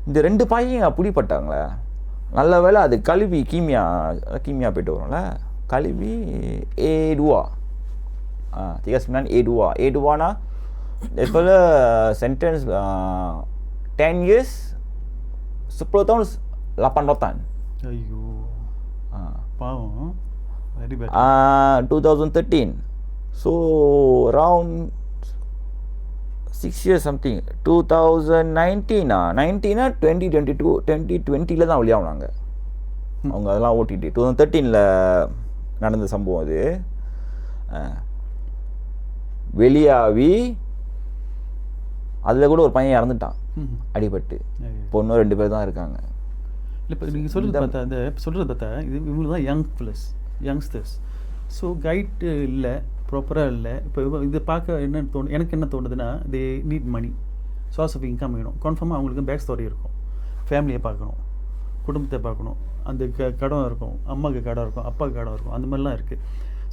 இந்த 2 பையன் பிடிப்பட்டாங்களே, நல்ல வேலை அது கழுவி கீமியா போயிட்டு வரும்ல, கழுவி ஏடுவா 39 ஏடுவானா இப்போ சென்டென்ஸ் 10 years 10 tahun 8 rotan. ஐயோ பாவம், very bad. 2013. So around 6 years something. 2019 2020 தான் வெளியாகுனாங்க அவங்க. அதெல்லாம் ஓட்டிட்டு 2013 நடந்த சம்பவம் அது. வெளியாகி அதில் கூட ஒரு பையன் இறந்துட்டான் அடிபட்டு. இப்போ இன்னும் 2 பேர் தான் இருக்காங்க. இல்லை இப்போ நீங்கள் சொல்கிறது பார்த்தா, அந்த சொல்கிறது பார்த்தா இது இவங்க தான் யங்ஸ்டர்ஸ். ஸோ கைடு இல்லை, ப்ராப்பராக இல்லை. இப்போ இது பார்க்க என்ன தோணும், எனக்கு என்ன தோணுதுன்னா, they need money, source of income வேணும். கன்ஃபார்மாக அவங்களுக்கு பேக் ஸ்டோரி இருக்கும், ஃபேமிலியை பார்க்கணும், குடும்பத்தை பார்க்கணும், அந்த கடன் இருக்கும், அம்மாவுக்கு கடன் இருக்கும், அப்பாவுக்கு கடன் இருக்கும், அந்த மாதிரிலாம் இருக்குது.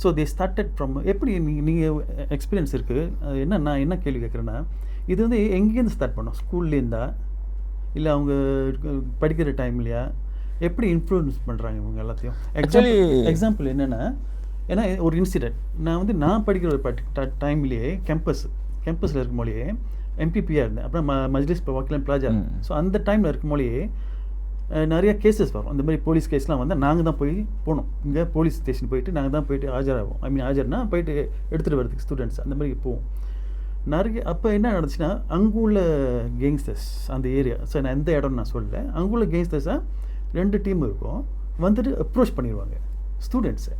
ஸோ தே ஸ்டார்டட் ஃப்ரம் எப்படி நீங்கள் எக்ஸ்பீரியன்ஸ் இருக்குது. என்ன நான் என்ன கேள்வி கேட்குறேன்னா, இது வந்து எங்கேருந்து ஸ்டார்ட் பண்ணோம்? ஸ்கூல்லேருந்தா இல்லை அவங்க படிக்கிற டைம்லையா? எப்படி இன்ஃப்ளூயன்ஸ் பண்ணுறாங்க இவங்க எல்லாத்தையும்? எக்ஸாம்பிள் என்னென்னா, ஏன்னா ஒரு இன்சிடென்ட் நான் படிக்கிற ஒரு டைம்லேயே கேம்பஸில் இருக்கும் போலேயே எம்பிபியாக இருந்தேன். அப்புறம் மஜ்லிஸ் வக்கீல் பிளாஜா. ஸோ அந்த டைமில் இருக்கும் போலேயே நிறைய கேசஸ் வரும். இந்த மாதிரி போலீஸ் கேஸ்லாம் வந்து நாங்கள் தான் போனோம். இங்கே போலீஸ் ஸ்டேஷன் போயிட்டு நாங்கள் தான் போயிட்டு ஆஜராகும். ஆஜர்னா போயிட்டு எடுத்துகிட்டு வரதுக்கு ஸ்டூடெண்ட்ஸ் அந்த மாதிரி போவோம் நிறைய. அப்போ என்ன நடந்துச்சுன்னா, அங்குள்ள கேங்ஸ்டர்ஸ் அந்த ஏரியா, ஸோ நான் எந்த இடம்னு நான் சொல்லலை, அங்குள்ள கேங்ஸ்டர்ஸாக 2 டீம் இருக்கும், வந்துட்டு அப்ரோச் பண்ணிடுவாங்க ஸ்டூடெண்ட்ஸை.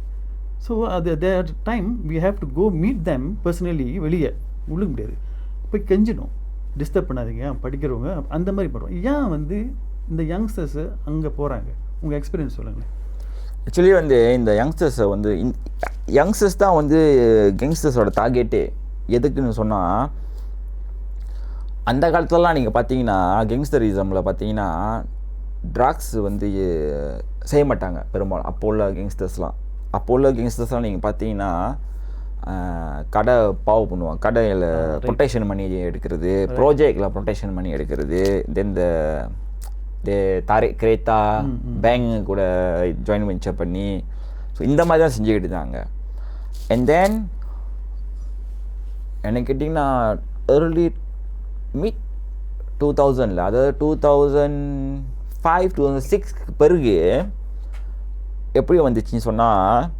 ஸோ அது their time we have to go meet them personally. வெளியே உள்ளுக்க முடியாது, போய் கெஞ்சிடும், டிஸ்டர்ப் பண்ணாதீங்க படிக்கிறவங்க, அந்த மாதிரி பண்ணுறோம். ஏன் வந்து இந்த யங்ஸ்டர்ஸு அங்கே போகிறாங்க? உங்கள் எக்ஸ்பீரியன்ஸ் சொல்லுங்களேன். ஆக்சுவலி வந்து இந்த யங்ஸ்டர்ஸை வந்து யங்ஸ்டர்ஸ் தான் வந்து யங்ஸ்டர்ஸோட டார்கெட்டே. எதுக்குன்னு சொன்னால், அந்த காலத்துலலாம் நீங்கள் பார்த்தீங்கன்னா கேங்ஸ்டரிசமில் பார்த்தீங்கன்னா ட்ரக்ஸ் வந்து செய்ய மாட்டாங்க பெரும்பாலும். அப்போ உள்ள கேங்ஸ்டர்ஸ்லாம் நீங்கள் பார்த்தீங்கன்னா கடை பாவ் பண்ணுவாங்க, கடையில் ப்ரொடெக்ஷன் மணி எடுக்கிறது, ப்ராஜெக்டில் ப்ரொடெக்ஷன் மணி எடுக்கிறது, தென் தாரிக் கிரேட்டா பேங்க் கூட ஜாயின் வெஞ்சர் பண்ணி, ஸோ இந்த மாதிரி தான் செஞ்சுக்கிட்டு இருந்தாங்க. அண்ட் தென் எனக்கு கேட்டிங்கன்னா ஏர்லி மிட் 2000, அதாவது 2005 2006 பிறகு எப்படி வந்துச்சுன்னு சொன்னால்,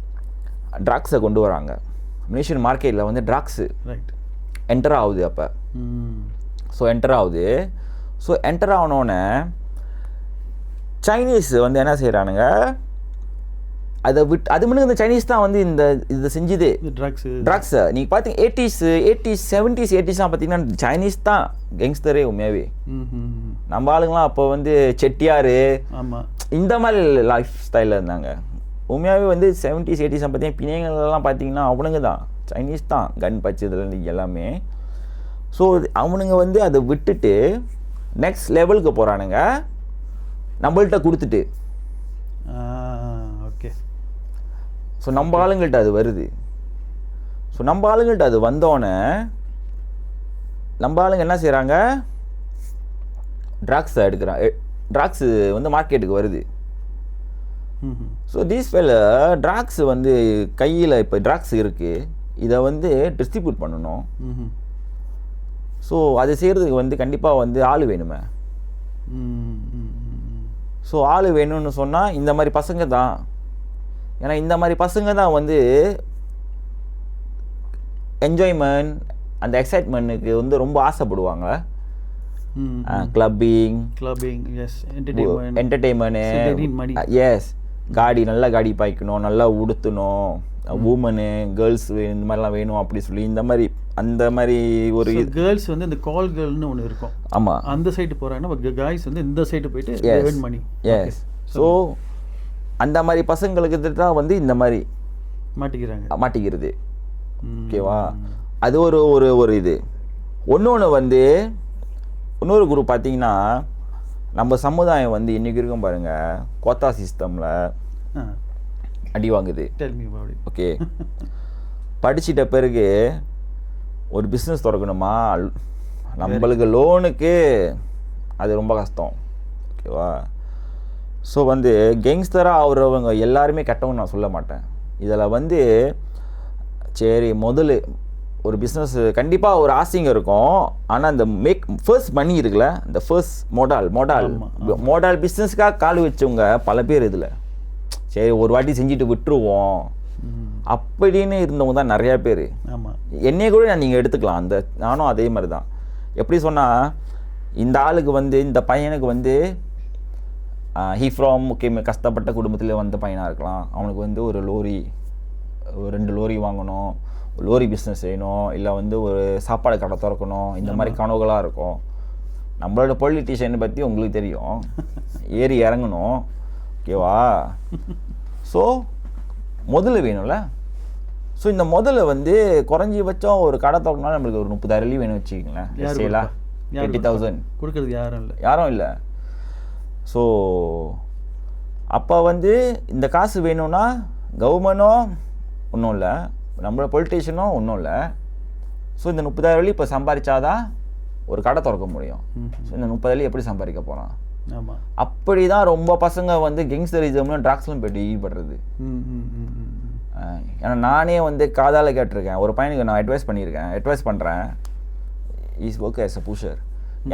ட்ரக்ஸை கொண்டு வராங்க. மலேசியன் மார்க்கெட்டில் வந்து ட்ரக்ஸு என்டர் ஆகுது. அப்போ ஸோ என்டர் ஆனோடனே சைனீஸ் வந்து என்ன செய்கிறானுங்க, அதை அது முன்னாடி இந்த சைனீஸ் தான் வந்து இதை செஞ்சுது ட்ரக்ஸை. நீங்கள் பார்த்தீங்க 80s 70s 80s பார்த்தீங்கன்னா சைனீஸ் தான் கேங்ஸ்டரே உண்மையாகவே. நம்ம ஆளுங்களாம் அப்போ வந்து செட்டியார் இந்த மாதிரி லைஃப் ஸ்டைலில் இருந்தாங்க. உண்மையாகவே வந்து 70s 80s பார்த்தீங்கன்னா பிணையங்கள்லாம் பார்த்தீங்கன்னா அவனுங்க தான் சைனீஸ் தான் கன் பச்சதுலேருந்து எல்லாமே. ஸோ அவனுங்க வந்து அதை விட்டுட்டு நெக்ஸ்ட் லெவலுக்கு போகிறானுங்க, நம்மள்கிட்ட கொடுத்துட்டு. ஓகே. ஸோ நம்ம ஆளுங்கள்ட்ட அது வருது. ஸோ நம்ம ஆளுங்கள்ட்ட அது வந்தோடனே நம்ம ஆளுங்க என்ன செய்கிறாங்க, ட்ரக்ஸை எடுக்கிறாங்க. ட்ரக்ஸு வந்து மார்க்கெட்டுக்கு வருது. ஸோ தீஸ் ட்ரக்ஸ் வந்து கையில் இப்போ ட்ரக்ஸ் இருக்குது, இதை வந்து டிஸ்ட்ரிபியூட் பண்ணணும். ஸோ அது செய்கிறதுக்கு வந்து கண்டிப்பாக வந்து ஆள் வேணுமே. ஸோ ஆள் வேணும்னு சொன்னால் இந்த மாதிரி பசங்க தான். ஏன்னா இந்த மாதிரி பசங்க தான் வந்து என்ஜாய்மெண்ட், அந்த எக்ஸைட்மெண்ட்டுக்கு வந்து ரொம்ப ஆசைப்படுவாங்க. Clubbing, yes, entertainment, entertainment, So they need money. Yes, காடி நல்லா காடி பாய்க்கணும், நல்லா உடுத்தணும், உமனு கேர்ள்ஸ் இந்த மாதிரிலாம் வேணும் அப்படி சொல்லி இந்த மாதிரி அந்த மாதிரி ஒரு கேர்ள்ஸ் வந்து இந்த கால் கேர்ள்னு ஒன்று இருக்கும். ஆமாம், அந்த சைடு போகிறாங்கன்னா காய்ஸ் வந்து இந்த சைடு போயிட்டு earn money. எஸ். ஸோ அந்த மாதிரி பசங்களுக்கு தான் வந்து இந்த மாதிரி மாட்டிக்கிறது. ஓகேவா? அது ஒரு ஒரு ஒரு இது. ஒன்று வந்து இன்னொரு குரூப் பார்த்தீங்கன்னா நம்ம சமுதாயம் வந்து இன்றைக்கி இருக்கும் பாருங்கள், கோத்தா சிஸ்டமில் அடி வாங்குது. ஓகே, படிச்சிட்ட பிறகு ஒரு பிஸ்னஸ் திறக்கணுமா, நம்மளுக்கு லோனுக்கு அது ரொம்ப கஷ்டம். ஓகேவா? ஸோ வந்து கேங்ஸ்டராக ஆகிறவங்க எல்லாருமே கெட்டவங்க நான் சொல்ல மாட்டேன். இதில் வந்து சரி முதல்ல ஒரு பிஸ்னஸ் கண்டிப்பாக ஒரு ஆசைங்க இருக்கும். ஆனால் அந்த ஃபர்ஸ்ட் மணி இருக்குல்ல, இந்த ஃபர்ஸ்ட் மோடால் பிஸ்னஸ்க்காக கால் வச்சவங்க பல பேர் இதில் சரி ஒரு வாட்டி செஞ்சுட்டு விட்டுருவோம் அப்படின்னு இருந்தவங்க தான் நிறையா பேர். என்னைய கூட நீங்கள் எடுத்துக்கலாம். நானும் அதே மாதிரி தான். எப்படி சொன்னால், இந்த ஆளுக்கு வந்து இந்த பையனுக்கு வந்து கஷ்டப்பட்ட குடும்பத்தில் வந்த பையனாக இருக்கலாம். அவனுக்கு வந்து ஒரு 2 லோரி வாங்கணும், லோரி பிஸ்னஸ் செய்யணும், இல்லை வந்து ஒரு சாப்பாடு கடை திறக்கணும், இந்த மாதிரி கனவுகளாக இருக்கும். நம்மளோட பொலிட்டிஷியனை பற்றி உங்களுக்கு தெரியும், ஏறி இறங்கணும். ஓகேவா? ஸோ முதல்ல வேணும்ல. ஸோ இந்த முதல்ல வந்து குறைஞ்சபட்சம் ஒரு கடை திறக்கணும்னா நம்மளுக்கு ஒரு 30,000 வேணும் வச்சுக்கிங்களேன். செய்யலாம். 80,000 கொடுக்குறது யாரும் இல்லை. ஸோ அப்போ வந்து இந்த காசு வேணும்னா கவர்மெண்ட்டும் ஒன்றும் இல்லை, நம்மளோட பொலிட்டிஷியனும் ஒன்றும் இல்லை. ஸோ இந்த 30,000 இப்போ சம்பாதிச்சாதான் ஒரு கடை திறக்க முடியும். ஸோ இந்த 30,000 எப்படி சம்பாதிக்க போகிறான்? அப்படி தான் ரொம்ப பசங்க வந்து கேங்ஸ்டரிசம்னு ட்ராக்ஸ்லாம் போய்ட்டு ஈடுபடுறது. ஏன்னா நானே வந்து காதால் கேட்டிருக்கேன். ஒரு பையனுக்கு நான் அட்வைஸ் பண்ணுறேன். Is work as a pusher.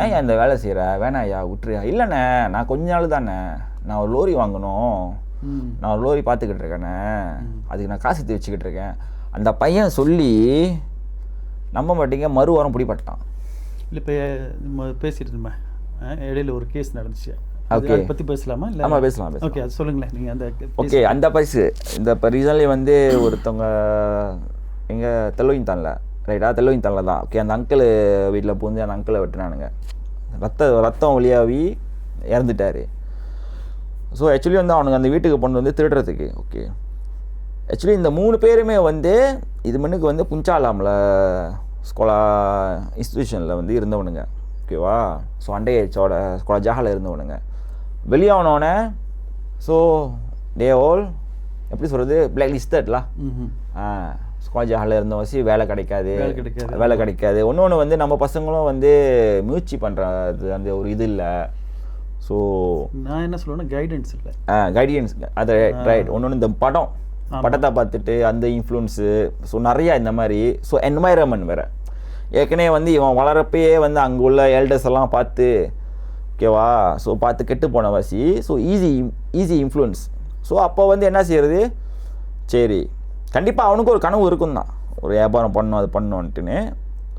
ஏன் இந்த வேலை செய்கிற, வேணாயா விட்டுறியா? இல்லைண்ணே, நான் கொஞ்ச நாள் தானே, நான் ஒரு லோரி வாங்கணும், நான் ஒரு லோரி பார்த்துக்கிட்டு இருக்கேண்ணே, அதுக்கு நான் காசு எடுத்து வச்சுக்கிட்டு இருக்கேன். அந்த பையன் சொல்லி நம்ப மாட்டீங்க, மறுவாரம் பிடிப்பட்டான். இல்லை, இப்போ நம்ம பேசிட்டு இருந்தோம், இடையில ஒரு கேஸ் நடந்துச்சு. ஓகே, அதை பற்றி பேசலாமா? இல்லை, ஆமாம் பேசலாம். ஓகே, அது சொல்லுங்களேன் நீங்கள். ஓகே, அந்த பைசு இந்த இப்போ ரீசன்லி வந்து ஒருத்தவங்க எங்கள் தெலுங்கித்தானில், ரைட்டா, தெலுங்கித்தானில் தான். ஓகே, அந்த அங்கிள் வீட்டில் பூந்து அந்த அங்கிளை வெட்டினானுங்க. ரத்தம் வழியாகி இறந்துட்டார். ஸோ ஆக்சுவலி வந்து அவனுக்கு அந்த வீட்டுக்கு பொண்ணு வந்து திருடுறதுக்கு. ஓகே, ஆக்சுவலி இந்த 3 பேருமே வந்து இது மண்ணுக்கு வந்து புஞ்சாலாமில் ஸ்கோலா இன்ஸ்டியூஷனில் வந்து இருந்தவனுங்க. ஓகேவா? ஸோ அண்டையச்சோட ஸ்கோலா ஜாகாவில் இருந்தவனுங்க. வெளியானோடனே ஸோ டே ஆல் எப்படி சொல்கிறது, பிளாக் லிஸ்டட்லாம். ஸ்கோலா ஜாகாவில் இருந்தவசி வேலை கிடைக்காது. ஒன்று வந்து நம்ம பசங்களும் வந்து முயற்சி பண்ணுறது அந்த ஒரு இது இல்லை. ஸோ நான் என்ன சொல்லுவேன்னா, கைடன்ஸ் இல்லை. கைடன்ஸ் அது ரைட். ஒன்று இந்த படத்தை பார்த்துட்டு அந்த இன்ஃப்ளூன்ஸு, ஸோ நிறையா இந்த மாதிரி. ஸோ என்வைரன்மெண்ட் வேறு. ஏற்கனவே வந்து இவன் வளரப்பயே வந்து அங்கே உள்ள எல்டர்ஸ் எல்லாம் பார்த்து, ஓகேவா, ஸோ பார்த்து கெட்டு போன வாசி. So easy influence. ஸோ அப்போ வந்து என்ன செய்கிறது, சரி கண்டிப்பாக அவனுக்கு ஒரு கனவு இருக்கும் தான், ஒரு வியாபாரம் பண்ணணும், அது பண்ணணுன்ட்டுன்னு.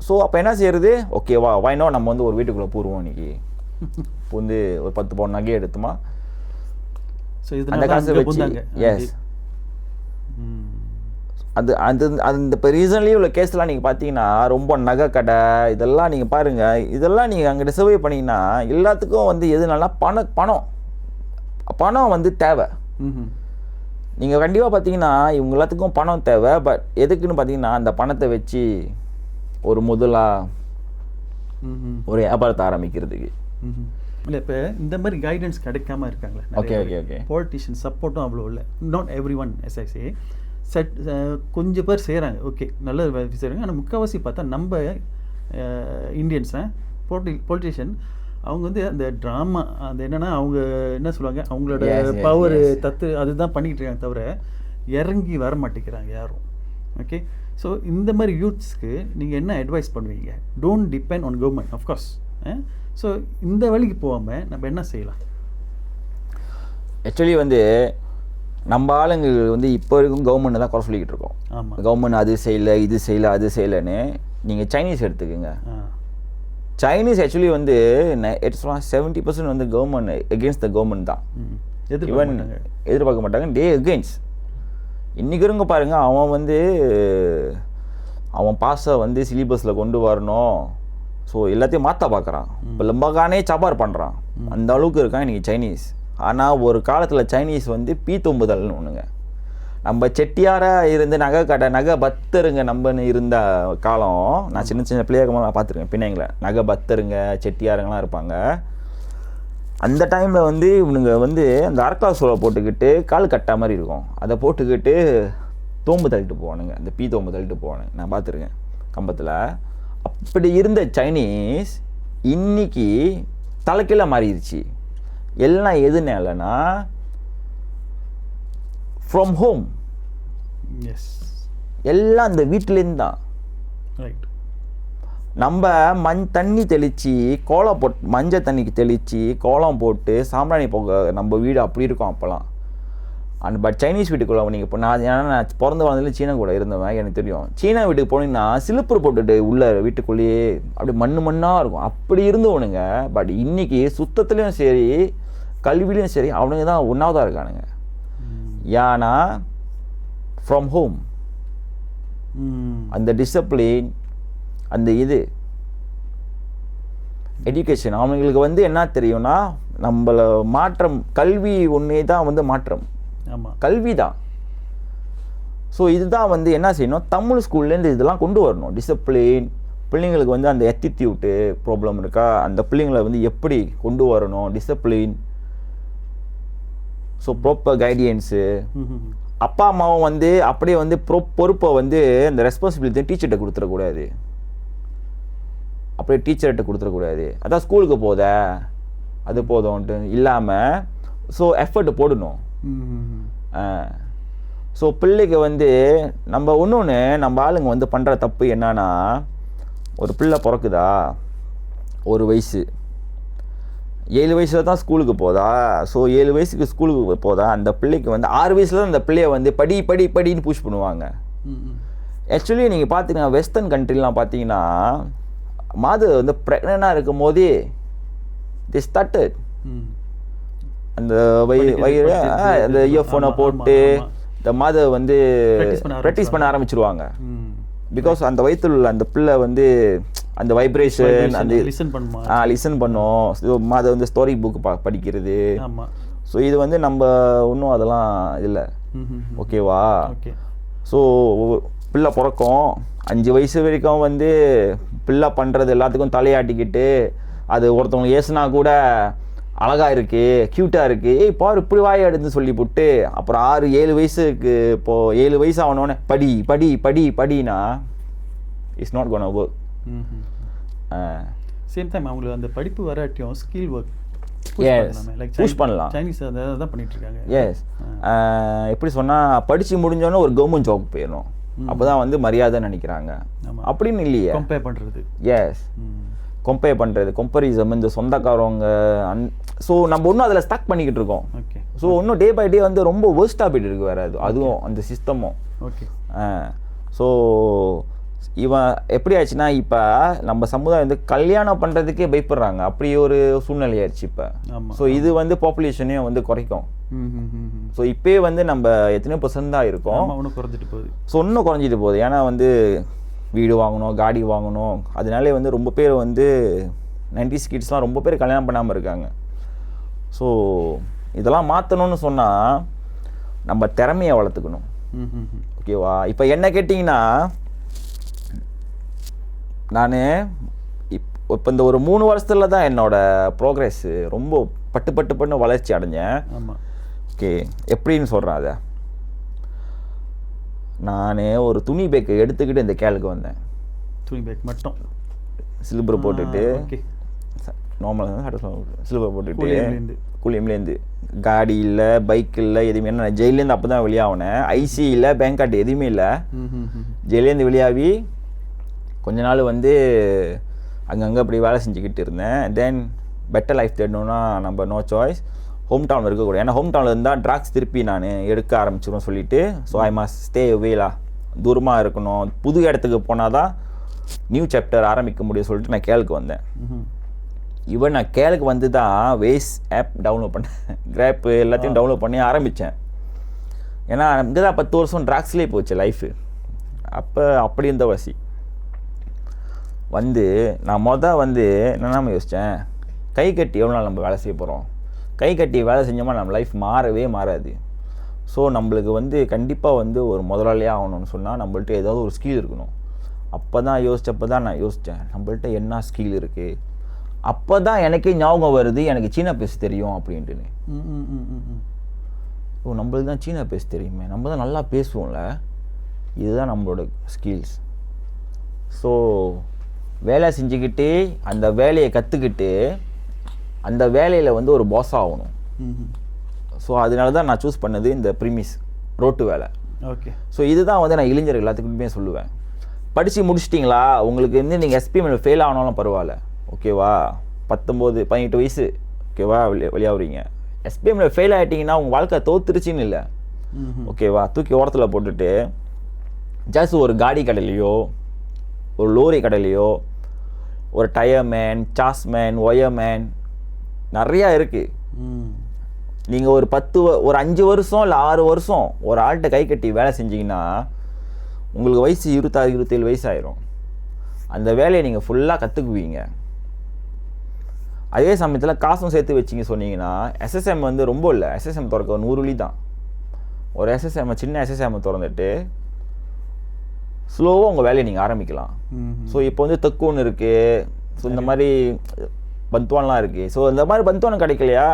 ஸோ அப்போ என்ன செய்கிறது, ஓகேவா, வாய்னோ நம்ம வந்து ஒரு வீட்டுக்குள்ளே பூருவோம் இன்றைக்கி, இப்போ வந்து ஒரு 10 பவுன் நகை எடுத்துமா, ஸோ அந்த காசை வச்சு. எஸ், அந்த இப்போ ரீசன்லி உள்ள கேஸ்லாம் நீங்கள் பார்த்தீங்கன்னா ரொம்ப நகை கடை இதெல்லாம் நீங்கள் பாருங்கள். இதெல்லாம் நீங்கள் அங்கே ரிசர்வே பண்ணிங்கன்னா எல்லாத்துக்கும் வந்து எதுனால பணம் வந்து தேவை. நீங்கள் கண்டிப்பாக பார்த்தீங்கன்னா இவங்க எல்லாத்துக்கும் பணம் தேவை. பட் எதுக்குன்னு பார்த்தீங்கன்னா அந்த பணத்தை வச்சு ஒரு முதலாக ஒரு வியாபாரத்தை ஆரம்பிக்கிறதுக்கு. இல்லை, இப்போ இந்த மாதிரி கைடன்ஸ் கிடைக்காம இருக்காங்களே. ஓகே. பொலிட்டிஷியன் சப்போர்ட்டும் அவ்வளோ இல்லை. நாட் எவ்ரி ஒன் எஸ்ஐசி கொஞ்சம் பேர் செய்கிறாங்க. ஓகே, நல்ல செய்கிறாங்க. ஆனால் முக்கால்வாசி பார்த்தா நம்ம இந்தியன்ஸை பொலிட்டிஷியன் அவங்க வந்து அந்த ட்ராமா, அந்த என்னென்னா அவங்க என்ன சொல்லுவாங்க, அவங்களோட பவர் அதுதான் பண்ணிக்கிட்டு இருக்காங்க தவிர இறங்கி வர மாட்டேங்கிறாங்க யாரும். ஓகே, ஸோ இந்த மாதிரி யூத்ஸ்க்கு நீங்கள் என்ன அட்வைஸ் பண்ணுவீங்க? Don't depend on government of course. So இந்த வழிக்கு போகாமல் நம்ம என்ன செய்யலாம்? ஆக்சுவலி வந்து நம்ம ஆளுங்க வந்து இப்போ வரைக்கும் கவர்மெண்ட் தான் குறை சொல்லிக்கிட்டு இருக்கோம். ஆமாம், கவர்மெண்ட் அது செய்யலை, இது செய்யலை, அது செய்யலைன்னு. நீங்கள் சைனீஸ் எடுத்துக்கோங்க. சைனீஸ் ஆக்சுவலி வந்து இட்ஸ் 70% வந்து கவர்மெண்ட் எகெயின்ஸ்ட் த கவர்மெண்ட் தான். ஈவன் எதிர்பார்க்க மாட்டாங்க. டே எகெயின்ஸ்ட். இன்றைக்கி இருங்க பாருங்கள், அவன் வந்து அவன் பாஸை வந்து சிலிபஸில் கொண்டு வரணும். ஸோ எல்லாத்தையும் மாற்ற பார்க்குறான். இப்போ லம்பகானே சபார் பண்ணுறான். அந்த அளவுக்கு இருக்கான் இன்றைக்கி சைனீஸ். ஆனால் ஒரு காலத்தில் சைனீஸ் வந்து பீத்தொம்புதல்னு ஒன்றுங்க. நம்ம செட்டியாராக இருந்து நகை கடை நகை பத்தருங்க நம்பன்னு இருந்த காலம். நான் சின்ன சின்ன பிள்ளையாக நான் பார்த்துருக்கேன். பின்னைங்கள நகை பத்தருங்க செட்டியாருங்கலாம் இருப்பாங்க. அந்த டைமில் வந்து இவனுங்க வந்து அந்த அரக்கா சோளை போட்டுக்கிட்டு கால் கட்டா மாதிரி இருக்கும். அதை போட்டுக்கிட்டு தோம்பு தள்ளிட்டு போவானுங்க. அந்த தோம்பு தள்ளிட்டு போவானுங்க. நான் பார்த்துருக்கேன் கம்பத்தில். அப்படி இருந்த சைனீஸ் இன்னைக்கு தலைக்கீழ மாறிடுச்சு. எல்லாம் எதுனாலனா ஃப்ரம் ஹோம். எஸ், எல்லாம் அந்த வீட்டிலேருந்து தான். ரைட். நம்ம தண்ணி தெளித்து கோலம் போட்டு மஞ்சள் தண்ணிக்கு தெளித்து கோலம் போட்டு சாம்பிராணி போக நம்ம வீடு அப்படி இருக்கும் அப்போல்லாம். அண்ட் பட் சைனீஸ் வீட்டுக்குள்ளே நீங்கள் இப்போ நான் பிறந்து வளர்ந்ததுல சீனா கூட இருந்தவன் எனக்கு தெரியும். சீனா வீட்டுக்கு போனீங்கன்னா சிலிப்பர் போட்டுட்டு உள்ள வீட்டுக்குள்ளேயே அப்படி மண்ணாக இருக்கும். அப்படி இருந்தவனுங்க. பட் இன்னைக்கு சுத்தத்துலேயும் சரி கல்விலையும் சரி அவனுங்க தான் ஒன்றாவதாக இருக்கானுங்க. ஏன்னா ஃப்ரம் ஹோம் அந்த டிசிப்ளின், அந்த இது எஜுகேஷன் அவங்களுக்கு வந்து என்ன தெரியும்னா நம்மளை மாற்றம் கல்வி ஒன்றே தான் வந்து மாற்றம். கல்வி தான். ஸோ இதுதான் வந்து என்ன செய்யணும், தமிழ் ஸ்கூல்லேருந்து இதெல்லாம் கொண்டு வரணும். டிசிப்ளின், பிள்ளைங்களுக்கு வந்து அந்த எட்டிடியூட்டு ப்ராப்ளம் இருக்கா, அந்த பிள்ளைங்களை வந்து எப்படி கொண்டு வரணும், டிசிப்ளின். So proper கைடியன்ஸு. அப்பா அம்மாவும் வந்து அப்படியே வந்து பொறுப்பை வந்து அந்த ரெஸ்பான்சிபிலிட்டி டீச்சர்கிட்ட கொடுத்துடக்கூடாது. அப்படியே டீச்சர்கிட்ட கொடுத்துடக்கூடாது. அதான் ஸ்கூலுக்கு போத அது போதும்ன்ட்டு இல்லாமல் ஸோ எஃபர்ட் போடணும். ஸோ பிள்ளைக்கு வந்து நம்ம ஒன்று நம்ம ஆளுங்க வந்து பண்ணுற தப்பு என்னன்னா, ஒரு பிள்ளை பிறக்குதா 1 வயசு 7 வயசில் தான் ஸ்கூலுக்கு போதா. ஸோ 7 வயசுக்கு ஸ்கூலுக்கு போதா அந்த பிள்ளைக்கு வந்து 6 வயசில் தான் அந்த பிள்ளைய வந்து படின்னு புஷ் பண்ணுவாங்க. ஆக்சுவலி நீங்கள் பார்த்தீங்கன்னா வெஸ்டர்ன் கண்ட்ரிலாம் பார்த்தீங்கன்னா மாதர் வந்து ப்ரெக்னெண்ட்டாக இருக்கும் போதே தி ஸ்டார்டட் அந்த வயிறு அந்த இயர்ஃபோனை போட்டு இந்த மாதர் வந்து ப்ராக்டிஸ் பண்ண ஆரம்பிச்சிருவாங்க. பிகாஸ் அந்த வயிற்றில் உள்ள அந்த பிள்ளை வந்து அந்த வைப்ரேஷன் அந்த லிசன் பண்ணும். மாதர் வந்து ஸ்டோரி புக் படிக்கிறது. ஸோ இது வந்து நம்ம இன்னும் அதெல்லாம் இல்லை. ஓகேவா? ஸோ பிள்ளை பிறக்கும் 5 வயசு வரைக்கும் வந்து பிள்ளை பண்ணுறது எல்லாத்துக்கும் தலையாட்டிக்கிட்டு அது ஒருத்தவங்க ஏசுனா கூட அழகாக இருக்குது, க்யூட்டாக இருக்குது, பாரு இப்படி வாயை எடுத்து சொல்லி போட்டு அப்புறம் 6-7 வயசுக்கு இப்போது 7 வயசு ஆகணுன்னே படினா it's not gonna work. Same time அவங்களுக்கு அந்த படிப்பு வராட்டியும் ஸ்கில் ஒர்க் புஷ் பண்ணலாம். சைனீஸ் அதான் பண்ணிட்டு இருக்காங்க. எஸ், எப்படி சொன்னால் படித்து முடிஞ்சோன்னே ஒரு கவர்மெண்ட் ஜாப் போயிடணும். அப்போ தான் வந்து மரியாதைன்னு நினைக்கிறாங்க. அப்படின்னு இல்லையே கம்பேர் பண்ணுறது. எஸ், கம்பேர் பண்ணுறது, கம்பேரிசம், இந்த சொந்தக்காரவங்க. ஸோ நம்ம இன்னும் அதில் ஸ்டக் பண்ணிக்கிட்டு இருக்கோம். ஓகே. ஸோ இன்னும் டே பை டே வந்து ரொம்ப வேர்ஸ்ட்டாக போயிட்டு இருக்கு வேறு அதுவும் அந்த சிஸ்டமும். ஓகே. ஸோ இவன் எப்படி ஆச்சுன்னா இப்போ நம்ம சமுதாயம் வந்து கல்யாணம் பண்ணுறதுக்கே பயப்படுறாங்க. அப்படி ஒரு சூழ்நிலை ஆயிடுச்சு இப்போ. ஸோ இது வந்து பாப்புலேஷனையும் வந்து குறைக்கும். ஸோ இப்போயே வந்து நம்ம எத்தனையோ % தான் இருக்கோம். இன்னும் குறைஞ்சிட்டு போகுது. ஸோ இன்னும் குறைஞ்சிட்டு போகுது. ஏன்னா வந்து வீடு வாங்கணும், காடி வாங்கணும். அதனாலே வந்து ரொம்ப பேர் வந்து 90s கிட்ஸ்லாம் ரொம்ப பேர் கல்யாணம் பண்ணாமல் இருக்காங்க. ஸோ இதெல்லாம் மாற்றணும்னு சொன்னால் நம்ம திறமையை வளர்த்துக்கணும். ஓகேவா? இப்போ என்ன கேட்டிங்கன்னா நான் இப்போ இந்த ஒரு 3 வருஷத்தில் தான் என்னோடய ப்ரோக்ரெஸ்ஸு ரொம்ப பட்டு வளர்ச்சி அடைஞ்சேன். ஓகே, எப்படின்னு சொல்கிறேன் அதை. நான் ஒரு துணி பேக்கை எடுத்துக்கிட்டு இந்த கேளுக்கு வந்தேன். துணி பேக் மட்டும் சிலிப்பர் போட்டுட்டு நார்மலாக சிலிப்பர் போட்டுட்டு குளியம்லேருந்து காடி இல்லை, பைக் இல்லை, எதுவுமே. என்ன ஜெயிலேருந்து அப்போ தான் வெளியாகினேன். ஐசி இல்லை, பேங்க் கார்டு எதுவுமே இல்லை. ஜெயிலேருந்து வெளியாகி கொஞ்ச நாள் வந்து அங்கங்கே அப்படி வேலை செஞ்சுக்கிட்டு இருந்தேன். தென் பெட்டர் லைஃப் தேடணுன்னா நம்ம நோ சாய்ஸ் ஹோம் டவுன் இருக்கக்கூடாது. ஏன்னா ஹோம் டவுனில் இருந்தால் ட்ராக்ஸ் திருப்பி நான் எடுக்க ஆரம்பிச்சிடும் சொல்லிட்டு. ஸோ ஐ மஸ்ட் ஸ்டே அவேலா, தூரமாக இருக்கணும். புது இடத்துக்கு போனால் தான் நியூ சாப்டர் ஆரம்பிக்க முடியும் சொல்லிட்டு நான் கேளுக்கு வந்தேன். ஈவன் நான் கேளுக்கு வந்து தான் வேஸ் ஆப் டவுன்லோட் பண்ணேன், கிராப்பு எல்லாத்தையும் டவுன்லோட் பண்ணி ஆரம்பித்தேன். ஏன்னா இங்கே தான் 10 வருஷம் ட்ராக்ஸ்லேயே போச்சு லைஃபு. அப்போ அப்படி இருந்த வசி வந்து நான் வந்து என்னென்ன யோசித்தேன், கை கட்டி எவ்வளோ நாள் நம்ம வேலை செய்ய போகிறோம், கை கட்டி வேலை செஞ்சோமா நம்ம லைஃப் மாறவே மாறாது. ஸோ நம்மளுக்கு வந்து கண்டிப்பாக வந்து ஒரு முதலாளியாக ஆகணும்னு சொன்னால் நம்மள்ட்ட ஏதாவது ஒரு ஸ்கில் இருக்கணும். அப்போ தான் நான் யோசித்தேன் நம்மள்ட்ட என்ன ஸ்கில் இருக்குது. அப்போ தான் எனக்கே ஞாபகம் வருது எனக்கு சீனா பேச தெரியும் அப்படின்ட்டுன்னு. ஓ நம்மளுக்கு தான் சீனா பேச தெரியுமே, நம்ம தான் நல்லா பேசுவோம்ல, இதுதான் நம்மளோட ஸ்கில்ஸ். ஸோ வேலை செஞ்சுக்கிட்டு அந்த வேலையை கற்றுக்கிட்டு அந்த வேலையில் வந்து ஒரு பாஸ் ஆகணும். ஸோ அதனால தான் நான் சூஸ் பண்ணது இந்த ப்ரீமிஸ் ரோட்டு வேலை. ஓகே. ஸோ இதுதான் வந்து நான் இளைஞர்கள் எல்லாத்துக்குமே சொல்லுவேன், படித்து முடிச்சிட்டிங்களா, உங்களுக்கு வந்து நீங்கள் எஸ்பிஎம்மில் ஃபெயில் ஆனாலும் பரவாயில்ல, ஓகேவா, 19-18 வயசு, ஓகேவா, வெளியாகிறீங்க, எஸ்பிஎம்மில் ஃபெயில் ஆகிட்டிங்கன்னா உங்கள் வாழ்க்கை தோத்துருச்சின்னு இல்லை, ஓகேவா, தூக்கி ஓரத்தில் போட்டுட்டு ஜஸ்ட் ஒரு காடி கடையிலையோ ஒரு லோரி கடையிலையோ ஒரு டயர் மேன், சாஸ் மேன், ஒயர் மேன் நிறையா இருக்குது. நீங்கள் ஒரு 5 வருஷம் இல்லை 6 வருஷம் ஒரு ஆள்கிட்ட கை கட்டி வேலை செஞ்சிங்கன்னா உங்களுக்கு வயசு 26-27 வயசு ஆயிரும். அந்த வேலையை நீங்கள் ஃபுல்லாக கற்றுக்குவீங்க. அதே சமயத்தில் காசும் சேர்த்து வச்சிங்க சொன்னீங்கன்னா எஸ்எஸ்எம் வந்து ரொம்ப இல்லை, எஸ்எஸ்எம் திறக்க 100 வழி தான். ஒரு எஸ்எஸ்எம் சின்ன எஸ்எஸ்எம் திறந்துட்டு ஸ்லோவாக உங்கள் வேலையை நீங்கள் ஆரம்பிக்கலாம். ஸோ இப்போ வந்து தெக்குன்னு இருக்குது, ஸோ இந்த மாதிரி பந்துவான்லாம் இருக்குது. ஸோ இந்த மாதிரி பந்துவான் கிடைக்கலையா,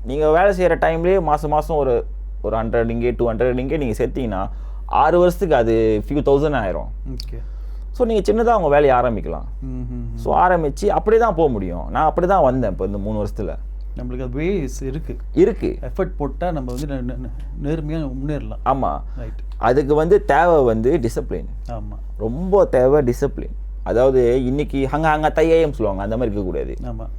நீங்கள் வேலை செய்கிற டைம்லேயே மாதம் ஒரு 100 ringgit 200 ringgit நீங்கள் சேர்த்திங்கன்னா 6 வருஷத்துக்கு அது few thousand ஆயிரும். ஓகே. ஸோ நீங்கள் சின்னதாக உங்கள் வேலையை ஆரம்பிக்கலாம். ஸோ ஆரம்பித்து அப்படி தான் போக முடியும். நான் அப்படி தான் வந்தேன். இப்போ இந்த 3 வருஷத்தில் நம்மளுக்கு அது வேஸ் இருக்குது, எஃபர்ட் போட்டால் நம்ம வந்து நேர்மையாக முன்னேறலாம். ஆமாம், ரைட். அதுக்கு வந்து தேவை வந்து டிசிப்ளின். ஆமாம், ரொம்ப தேவை டிசிப்ளின். அதாவது இன்றைக்கி அங்கே தையம் சொல்லுவாங்க, அந்த மாதிரி இருக்கக்கூடாது. ஆமாம்,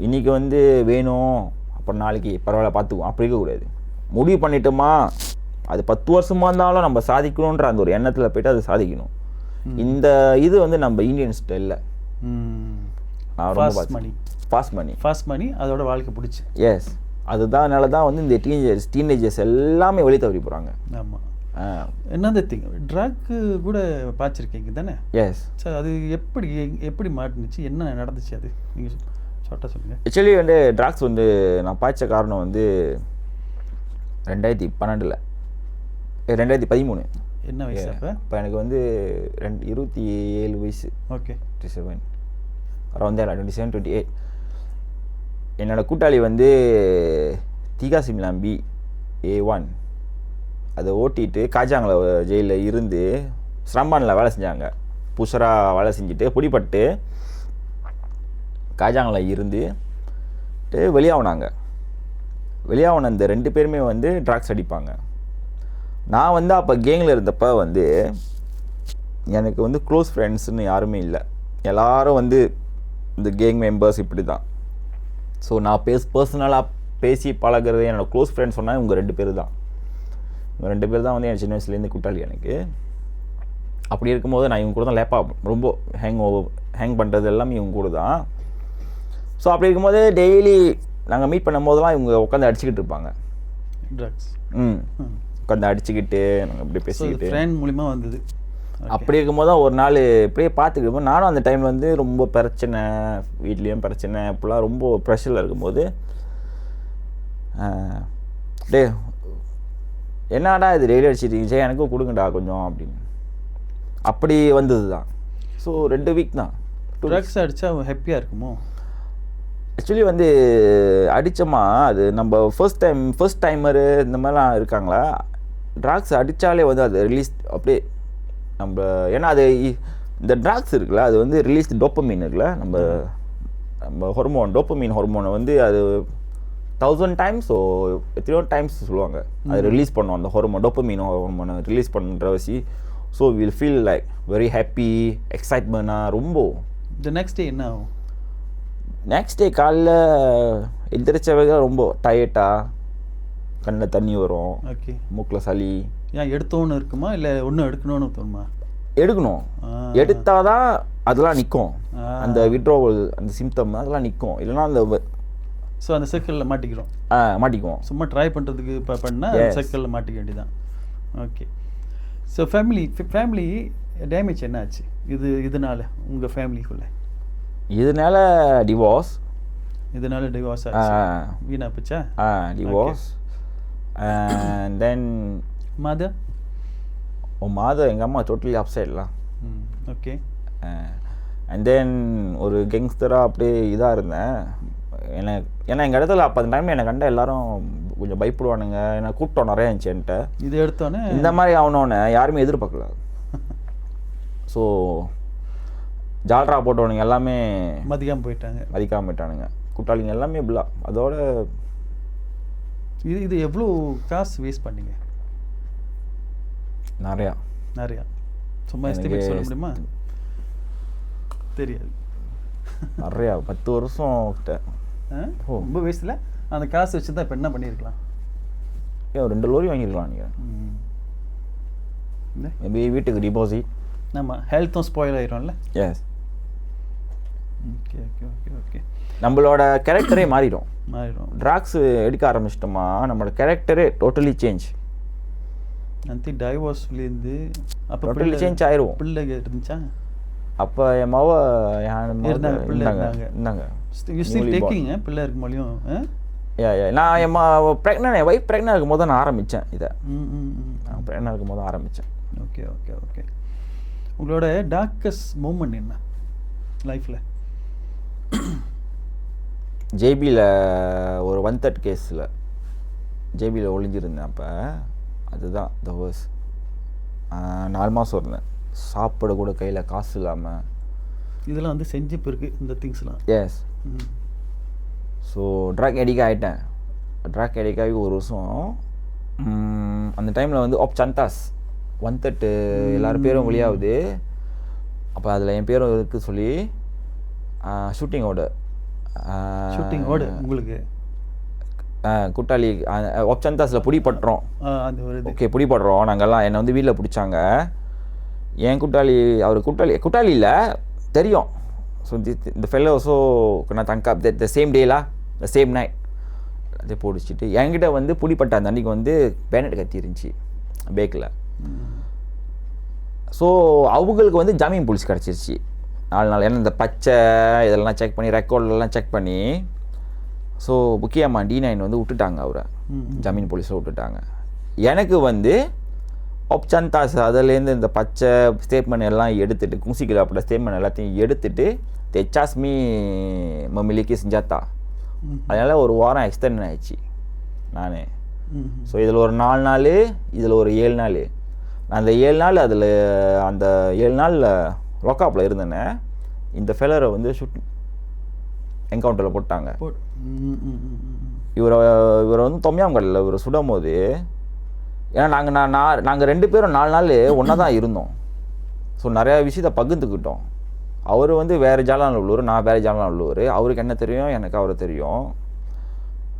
இன்றைக்கி வந்து வேணும், அப்புறம் நாளைக்கு பரவாயில்ல பார்த்துக்குவோம், அப்படி இருக்கக்கூடாது. முடிவு பண்ணிட்டோமா அது 10 வருஷமாக இருந்தாலும் நம்ம சாதிக்கணுன்ற அந்த ஒரு எண்ணத்தில் போய்ட்டு அது சாதிக்கணும். இந்த இது வந்து நம்ம இந்தியன் ஸ்டைலில் ஃபாஸ்ட் மணி அதோட வாழ்க்கை பிடிச்சி. எஸ், அதுதான். அதனால தான் வந்து இந்த டீனேஜர்ஸ் எல்லாமே வெளியே தவறி போகிறாங்க. ஆமாம். என்னது திங் ட்ரக்கு கூட பார்த்துருக்கீங்க தானே? Yes sir. அது எப்படி மாட்டுனுச்சு, என்ன நடந்துச்சு, அது நீங்கள் ஷார்ட்டாக சொல்லுங்கள். ஆக்சுவலி வந்து ட்ரக்ஸ் வந்து நான் பாய்ச்ச காரணம் வந்து 2012 2013. என்ன வயசு அப்போ? இப்போ எனக்கு வந்து 27 வயசு. ஓகே. 27 அரௌண்ட் 27-28. என்னோடய கூட்டாளி வந்து திகா சிம்லாம்பி A1 அதை ஓட்டிட்டு காஜாங்கில் ஜெயிலில் இருந்து ஸ்ரம்பானில் வேலை செஞ்சாங்க. புஷராக வேலை செஞ்சுட்டு பிடிப்பட்டு காஜாங்கில் இருந்து வெளியாகினாங்க. வெளியாகின இந்த 2 பேருமே வந்து ட்ரக்ஸ் அடிப்பாங்க. நான் வந்து அப்போ கேங்கில் இருந்தப்போ வந்து எனக்கு வந்து க்ளோஸ் ஃப்ரெண்ட்ஸ்னு யாருமே இல்லை. எல்லோரும் வந்து இந்த கேங் மெம்பர்ஸ் இப்படி தான். ஸோ நான் பர்சனலாக பேசி பழகிறது என்னோடய க்ளோஸ் ஃப்ரெண்ட்ஸ் சொன்னால் இவங்க 2 பேர் தான். இவங்க 2 பேர் தான் வந்து என் சின்ன வயசுலேருந்து கூட்டாளி எனக்கு. அப்படி இருக்கும்போது நான் இவங்க கூட தான் லேப்பாக ரொம்ப ஹேங் பண்ணுறது எல்லாமே இவங்க கூட தான். ஸோ அப்படி இருக்கும்போது டெய்லி நாங்கள் மீட் பண்ணும் போதெல்லாம் இவங்க உட்காந்து அடிச்சுக்கிட்டு இருப்பாங்க ட்ரக்ஸ். உட்காந்து அடிச்சுக்கிட்டு நாங்கள் இப்படி பேசிக்கிட்டு ஃப்ரெண்ட் மூலிமா வந்தது. அப்படி இருக்கும்போது தான் ஒரு நாள் இப்படியே பார்த்துக்கிட்டு நானும் அந்த டைமில் வந்து ரொம்ப பிரச்சனை, வீட்லேயும் பிரச்சனை, இப்படிலாம் ரொம்ப ப்ரெஷரில் இருக்கும்போது டே என்னடா இது டெய்லி அடிச்சிட்டீங்க, சரி எனக்கும் கொடுங்கடா கொஞ்சம் அப்படின்னு அப்படி வந்தது தான். ஸோ 2 வீக் தான். ட்ரக்ஸ் அடித்தா ஹாப்பியாக இருக்குமோ? ஆக்சுவலி வந்து அடித்தோமா அது நம்ம ஃபர்ஸ்ட் டைமரு இந்த மாதிரிலாம் இருக்காங்களா, ட்ரக்ஸ் அடித்தாலே வந்து அது ரிலீஸ் அப்படியே நம்ம, ஏன்னா அது இந்த ட்ரக்ஸ் இருக்குல்ல அது வந்து ரிலீஸ் டோப்பமீன் இருக்குல்ல, நம்ம ஹார்மோன் டோப்பமீன் ஹார்மோனை வந்து அது 1000 times எத்தனையோ டைம்ஸ் சொல்லுவாங்க அது ரிலீஸ் பண்ணும். அந்த ஹார்மோன் டோப்பமீன் ஹார்மோனை ரிலீஸ் பண்ணுற வச்சு so will feel like very happy, எக்ஸைட்மெண்ட்டாக ரொம்ப. த நெக்ஸ்ட் டே என்ன ஆகும்? நெக்ஸ்ட் டே காலைல எந்திரிச்சவங்க ரொம்ப டயர்டாக, கண்ணில் தண்ணி வரும், ஓகே, மூக்கில் சளி. ஏன் எடுத்தோன்னு இருக்குமா இல்லை ஒன்றும் எடுக்கணும்னு தோணுமா? எடுக்கணும். எடுத்தால் தான் அதெல்லாம் நிற்கும். அந்த விட்ரோவல் அந்த சிம்டம் அதெல்லாம் நிற்கும். இல்லைன்னா அந்த ஸோ அந்த சர்க்கிளில் மாட்டிக்கிறோம். மாட்டிக்குவோம். சும்மா ட்ரை பண்ணுறதுக்கு இப்போ பண்ணால் சர்க்கிளில் மாட்டிக்க வேண்டியதான். ஓகே. ஸோ ஃபேமிலி டேமேஜ் என்ன ஆச்சு இதனால உங்கள் ஃபேமிலிக்குள்ளே? இதனால டிவோர்ஸ் ஆச்சு. வீணா போச்சா? டிவோர்ஸ். அண்ட் தென் மதர் எங்கள் அம்மா டோட்டலி அப்சைட்லாம். ஓகே. அண்ட் தென் ஒரு கெங்ஸ்டராக அப்படியே இதாக இருந்தேன். ஏன்னா எங்கள் இடத்துல அப்போ அந்த டைமில் என்னை கண்ட எல்லாரும் கொஞ்சம் பயப்படுவானுங்க. ஏன்னா கூட்டம் நிறையா இருந்துச்சு என்கிட்ட. இது எடுத்தோன்னே இந்த மாதிரி ஆகணுன்னு யாருமே எதிர்பார்க்கல. ஸோ ஜால்ரா போட்டவனுங்க எல்லாமே மதிக்காமல் போயிட்டானுங்க. கூட்டாளிங்க எல்லாமே இப்படிலா. அதோட இது எவ்வளோ காசு வேஸ்ட் பண்ணீங்க? நிறையா. சும்மா எஸ்டிமேட் சொல்ல முடியுமா? தெரியாது. நிறையா 10 வருஷம் கிட்ட. ரொம்ப வேஸ்ட்டில் அந்த காசு வச்சு தான் இப்போ என்ன பண்ணியிருக்கலாம்? 2 லோரி வாங்கியிருக்கலாம் நீங்கள். மேபி வீட்டுக்கு டிபாசிட். ஆமாம், ஹெல்த்தும் ஸ்பாயில் ஆயிரும்ல. எஸ். ஓகே. நம்மளோட கேரக்டரே மாறிடும். ட்ராக்ஸ் எடுக்க ஆரம்பிச்சிட்டோமா நம்மளோட கேரக்டரே டோட்டலி சேஞ்ச். அந்த டைவோர்ஸ்லேருந்து அப்போ டோட்டலி சேஞ்ச் ஆயிரும். பிள்ளை இருந்துச்சா? அப்போ என் மாவ இருந்தாங்க. பிள்ளை இருக்கும் போலையும் நான் என் என் ஒய்ஃப் ப்ரெக்னென்ட் இருக்கும் போது நான் ஆரம்பித்தேன் இதை. ப்ரெக்னென்ட் இருக்கும் போது ஆரம்பித்தேன். ஓகே. உங்களோட டார்க்கஸ்ட் மூமெண்ட் என்ன லைஃப்பில்? ஜேபியில் ஒரு 130 கேஸில் ஜேபியில் ஒளிஞ்சிருந்தேன். அப்போ அதுதான் த வேர்ஸ். 4 மாதம் இருந்தேன். சாப்பிட கூட கையில் காசு இல்லாமல். இதெல்லாம் வந்து செஞ்சு இருக்குது இந்த திங்ஸ்லாம். எஸ். ஸோ ட்ரக் எடிக் ஆகிட்டேன். ட்ரக் எடிக் ஆகி 1 வருஷம். அந்த டைமில் வந்து சந்தாஸ் 130 எல்லாரும் பேரும் வெளியாகுது. அப்போ அதில் என் பேரும் இருக்குது சொல்லி ஷூட்டிங்கோடு உங்களுக்கு கூட்டாளி சந்தாஸில் பிடிபட்டுறோம். ஓகே, பிடிபடுறோம் நாங்கள்லாம். என்னை வந்து வீட்டில் பிடிச்சாங்க. என் அவர் கூட்டாளி இல்லை தெரியும். ஸோ இந்த ஃபெல்லோ ஸோ நான் தங்கா த சேம் டேலா த சேம் நைட் அதை பிடிச்சிட்டு என்கிட்ட வந்து பிடிப்பட்ட அந்த அன்றைக்கி வந்து பேனட் கத்தி இருந்துச்சு பேக்கில். ஸோ அவங்களுக்கு வந்து ஜாமீன் போலீஸ் கிடச்சிருச்சு 4 நாள். ஏன்னா இந்த பச்சை இதெல்லாம் செக் பண்ணி ரெக்கார்டெல்லாம் செக் பண்ணி ஸோ முக்கியமாக D9 வந்து விட்டுட்டாங்க. அவரை ஜாமீன் போலீஸில் விட்டுட்டாங்க. எனக்கு வந்து சந்தாஸ் அதுலேருந்து இந்த பச்சை ஸ்டேட்மெண்ட் எல்லாம் எடுத்துகிட்டு குசிக்கில் அப்படி ஸ்டேட்மெண்ட் எல்லாத்தையும் எடுத்துகிட்டு தெச்சாஸ்மி மம்மிலிக்கு செஞ்சாத்தா. அதனால் 1 வாரம் எக்ஸ்டெண்ட் ஆயிடுச்சு நான். ஸோ இதில் ஒரு 4 நாள், இதில் ஒரு 7 நாள். நான் அந்த 7 நாள் அந்த 7 நாளில் லொக்காப்பில் இருந்தேனே. இந்த ஃபெலரை வந்து என்கவுண்டரில் போட்டாங்க. இவரை வந்து தொம்யாங்கல்ல இவரை சுடும் போது, ஏன்னா நாங்கள் 2 பேரும் 4 நாள் ஒன்றா தான் இருந்தோம். ஸோ நிறையா விஷயத்தை பகிர்ந்துக்கிட்டோம். அவர் வந்து வேறு ஜாலான உள்ளூர், நான் வேறு ஜாலான உள்ளூர். அவருக்கு என்ன தெரியும், எனக்கு அவரை தெரியும்.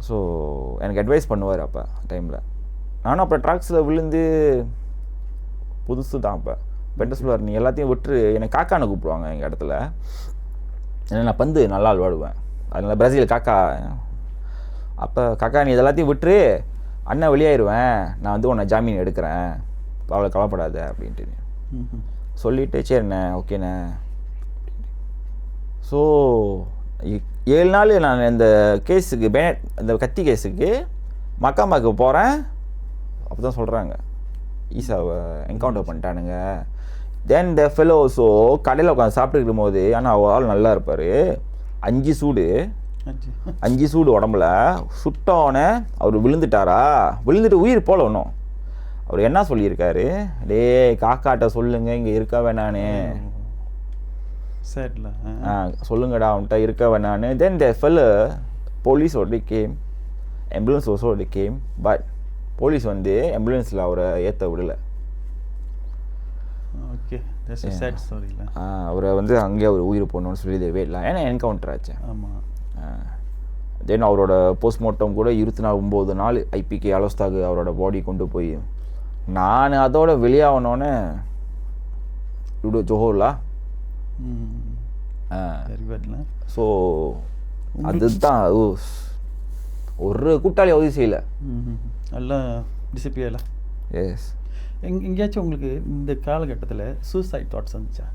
ஸோ எனக்கு அட்வைஸ் பண்ணுவார் அப்போ டைமில். நானும் அப்போ ட்ராக்ஸில் விழுந்து புதுசு தான். அப்போ பெட்ட சொல்லுவார், நீ எல்லாத்தையும் விட்டு என்னை காக்கான்னு கூப்பிடுவாங்க எங்கள் இடத்துல. ஏன்னா நான் பந்து நல்லா விளாடுவேன். அதனால் பிரேசில் காக்கா. அப்போ காக்கா நீ இதெல்லாத்தையும் விட்டுரு, அண்ணன் வெளியாயிருவேன், நான் வந்து உன்னை ஜாமீன் எடுக்கிறேன், அவ்வளோ கவலைப்படாத அப்படின்ட்டு சொல்லிவிட்டு சரிண்ணே ஓகேண்ணே. ஸோ 7 நாள் நான் இந்த கேஸுக்கு இந்த கத்தி கேஸுக்கு மக்காமாக்கு போகிறேன். அப்போ தான் சொல்கிறாங்க ஈசாவை என்கவுண்டர் பண்ணிட்டானுங்க. தென் த ஃபெலோ ஸோ கடையில் உட்காந்து சாப்பிட்டுருக்கும் போது, ஆனால் அவள் நல்லா இருப்பார். 5 சூடு உடம்புல சுட்டோன்னே அவர் விழுந்துட்டாரா. விழுந்துட்டு உயிர் போல ஒன்றும். அவர் என்ன சொல்லியிருக்காரு, டே காக்காட்ட சொல்லுங்க இங்கே இருக்க வேணானே, சொல்லுங்கடா அவன்கிட்ட இருக்க வேணான்னு. தென் த ஃபெல்லோ போலீஸ் ஓடி கேம், ஆம்புலன்ஸ் ஓடி கேம். பட் போலீஸ் வந்து ஆம்புலன்ஸில் அவரை ஏற்ற விடலை. அவரை வந்து அங்கேயே அவர் உயிர் போடணும்னு சொல்லி வேடலாம். ஏன்னா என்கவுண்டர் ஆச்சு. ஆமாம். தென் அவரோட போஸ்ட்மார்ட்டம் கூட 29 நாள் ஐபிகே அலோஸ்தாக்கு அவரோட பாடி கொண்டு போய், நான் அதோட வெளியாகணுன்னு duduk Johor lah. வெரி குட்ல. ஸோ அதுதான் ஒரு கூட்டாளி உதவி செய்யலை. நல்லா டிசிப்ளியர்ல. எஸ். எங்கேயாச்சும் உங்களுக்கு இந்த காலகட்டத்தில் சூசைட் தாட்ஸ் வந்துச்சா?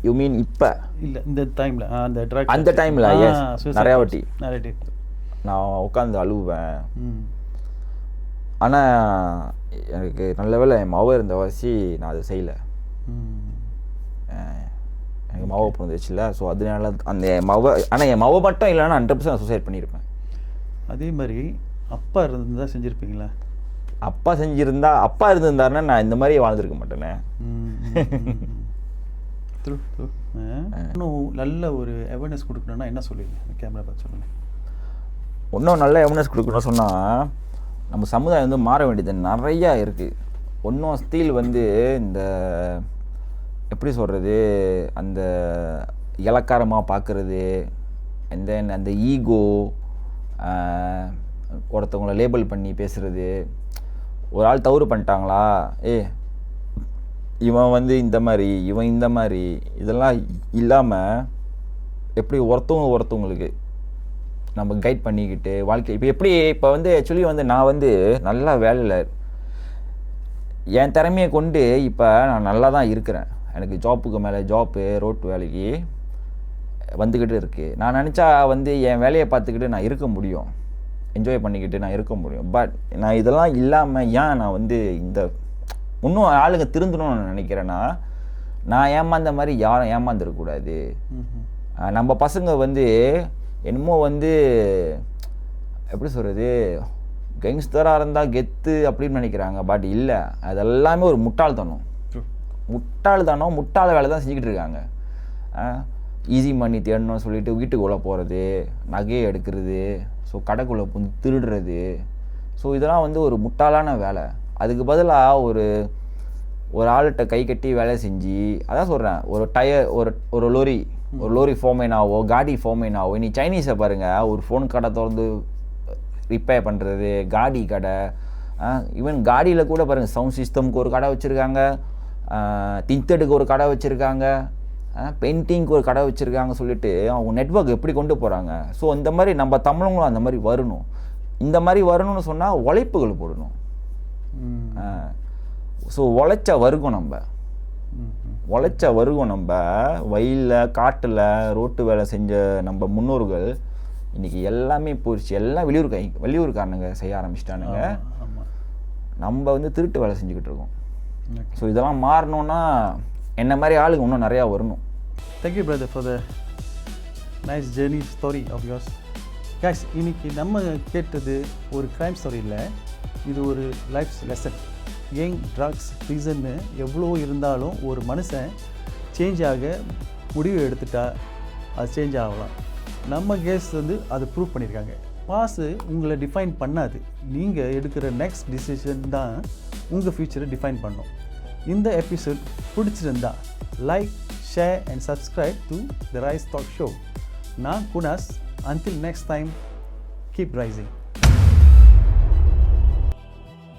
யூ மீன் இப்போ இல்லை இந்த டைமில் அந்த ட்ரக் அந்த டைமில்? எஸ், நிறையா வாட்டி நான் உட்காந்து அழுவேன். ஆனால் எனக்கு நல்ல வேளை என் மாவை இருந்த வாசி நான் அதை செய்யலை. எனக்கு மாவை பிறந்துச்சுல, ஸோ அதனால அந்த மாவை, ஆனால் என் மாவை மட்டும் இல்லைன்னா 100% சூசைட் பண்ணியிருப்பேன். அதே மாதிரி அப்பா இருந்தால் செஞ்சுருப்பீங்களா? அப்பா இருந்திருந்தாருன்னா நான் இந்த மாதிரி வாழ்ந்துருக்க மாட்டேனே. இன்னும் நல்ல ஒரு அவேர்னஸ் கொடுக்கணும்னா என்ன சொல்லுவீங்க? கேமரா பார்த்து சொல்லுங்கள். இன்னும் நல்ல அவேர்னஸ் கொடுக்கணும்னு சொன்னால் நம்ம சமுதாயம் வந்து மாற வேண்டியது நிறையா இருக்குது. ஒன்றும் ஸ்டீல் வந்து இந்த எப்படி சொல்கிறது, அந்த இலக்காரமாக பார்க்குறது, அண்ட் தென் அந்த ஈகோ, ஒருத்தவங்களை லேபிள் பண்ணி பேசுகிறது. ஒரு ஆள் தவறு பண்ணிட்டாங்களா, இவன் வந்து இந்த மாதிரி, இவன் இந்த மாதிரி, இதெல்லாம் இல்லாமல் எப்படி ஒருத்தவங்களுக்கு நம்ம கைட் பண்ணிக்கிட்டு வாழ்க்கை இப்போ வந்து ஆக்சுவலி வந்து நான் வந்து நல்லா வேலையில் என் திறமையை கொண்டு இப்போ நான் நல்லா தான் இருக்கிறேன். எனக்கு ஜாப்புக்கு மேலே ஜாப்பு, ரோட்டு வேலைக்கு வந்துக்கிட்டு இருக்குது. நான் நினச்சா வந்து என் வேலையை பார்த்துக்கிட்டு நான் இருக்க முடியும், என்ஜாய் பண்ணிக்கிட்டு நான் இருக்க முடியும். பட் நான் இதெல்லாம் இல்லாமல் ஏன் நான் வந்து இந்த இன்னும் ஆளுங்க திருந்தணும்னு நான் நினைக்கிறேன்னா, நான் ஏமாந்த மாதிரி யாரும் ஏமாந்துடக்கூடாது. நம்ம பசங்க வந்து என்னமோ வந்து எப்படி சொல்கிறது, கெங்ஸ்டராக இருந்தால் கெத்து அப்படின்னு நினைக்கிறாங்க. பட் இல்லை, அதெல்லாமே ஒரு முட்டாள்தனம். முட்டாள வேலை தான் செஞ்சுக்கிட்டு இருக்காங்க. ஈஸி மணி தேடணும்னு சொல்லிட்டு வீட்டுக்குள்ளே போகிறது, நகையை எடுக்கிறது, ஸோ கடைக்குள்ளே வந்து திருடுறது. ஸோ இதெல்லாம் வந்து ஒரு முட்டாளான வேலை. அதுக்கு பதிலாக ஒரு ஆள்கிட்ட கை கட்டி வேலை செஞ்சு, அதான் சொல்கிறேன், ஒரு டயர் ஒரு லோரி ஃபோர்மேனாவோ காடி ஃபோர்மேனாவோ. நீ சைனீஸை பாருங்கள், ஒரு ஃபோன் கடை திறந்து ரிப்பேர் பண்ணுறது, காடி கடை, ஈவன் காடியில் கூட பாருங்கள், சவுண்ட் சிஸ்டம்க்கு ஒரு கடை வச்சுருக்காங்க, தின்தடுக்கு ஒரு கடை வச்சுருக்காங்க, பெயிண்டிங்க்கு ஒரு கடை வச்சுருக்காங்க. சொல்லிட்டு அவங்க நெட்வொர்க் எப்படி கொண்டு போகிறாங்க. ஸோ இந்த மாதிரி நம்ம தமிழங்களும் அந்த மாதிரி வரணும். இந்த மாதிரி வரணும்னு சொன்னால் உழைப்புகள் போடணும். ஸோ உழைச்ச வருகம் நம்ம வயலில் காட்டில் ரோட்டு வேலை செஞ்ச நம்ம முன்னோர்கள் இன்றைக்கி எல்லாமே போயிடுச்சு. எல்லாம் வெளியூர்காரனுங்க செய்ய ஆரம்பிச்சிட்டானுங்க. நம்ம வந்து திருட்டு வேலை செஞ்சுக்கிட்டு இருக்கோம். ஸோ இதெல்லாம் மாறணும்னா என்ன மாதிரி ஆளுங்க இன்னும் நிறையா வரணும். Thank you brother for the nice journey story of yours. Guys, இன்னைக்கு நம்ம கேட்டது ஒரு க்ரைம் ஸ்டோரி இல்லை, இது ஒரு லைஃப் லெசன். கேங், ட்ரக்ஸ், ரீசன்னு எவ்வளோ இருந்தாலும் ஒரு மனுஷன் சேஞ்ச் ஆக முடிவு எடுத்துட்டா அது சேஞ்ச் ஆகலாம். நம்ம கேஸ் வந்து அதை ப்ரூவ் பண்ணியிருக்காங்க. பாஸு உங்களை டிஃபைன் பண்ணாது, நீங்கள் எடுக்கிற நெக்ஸ்ட் டிசிஷன் தான் உங்கள் ஃப்யூச்சரை டிஃபைன் பண்ணும். இந்த எபிசோட் பிடிச்சிருந்தா like, share and subscribe to the rise talk show. நான் Gunas. Until next time, keep rising.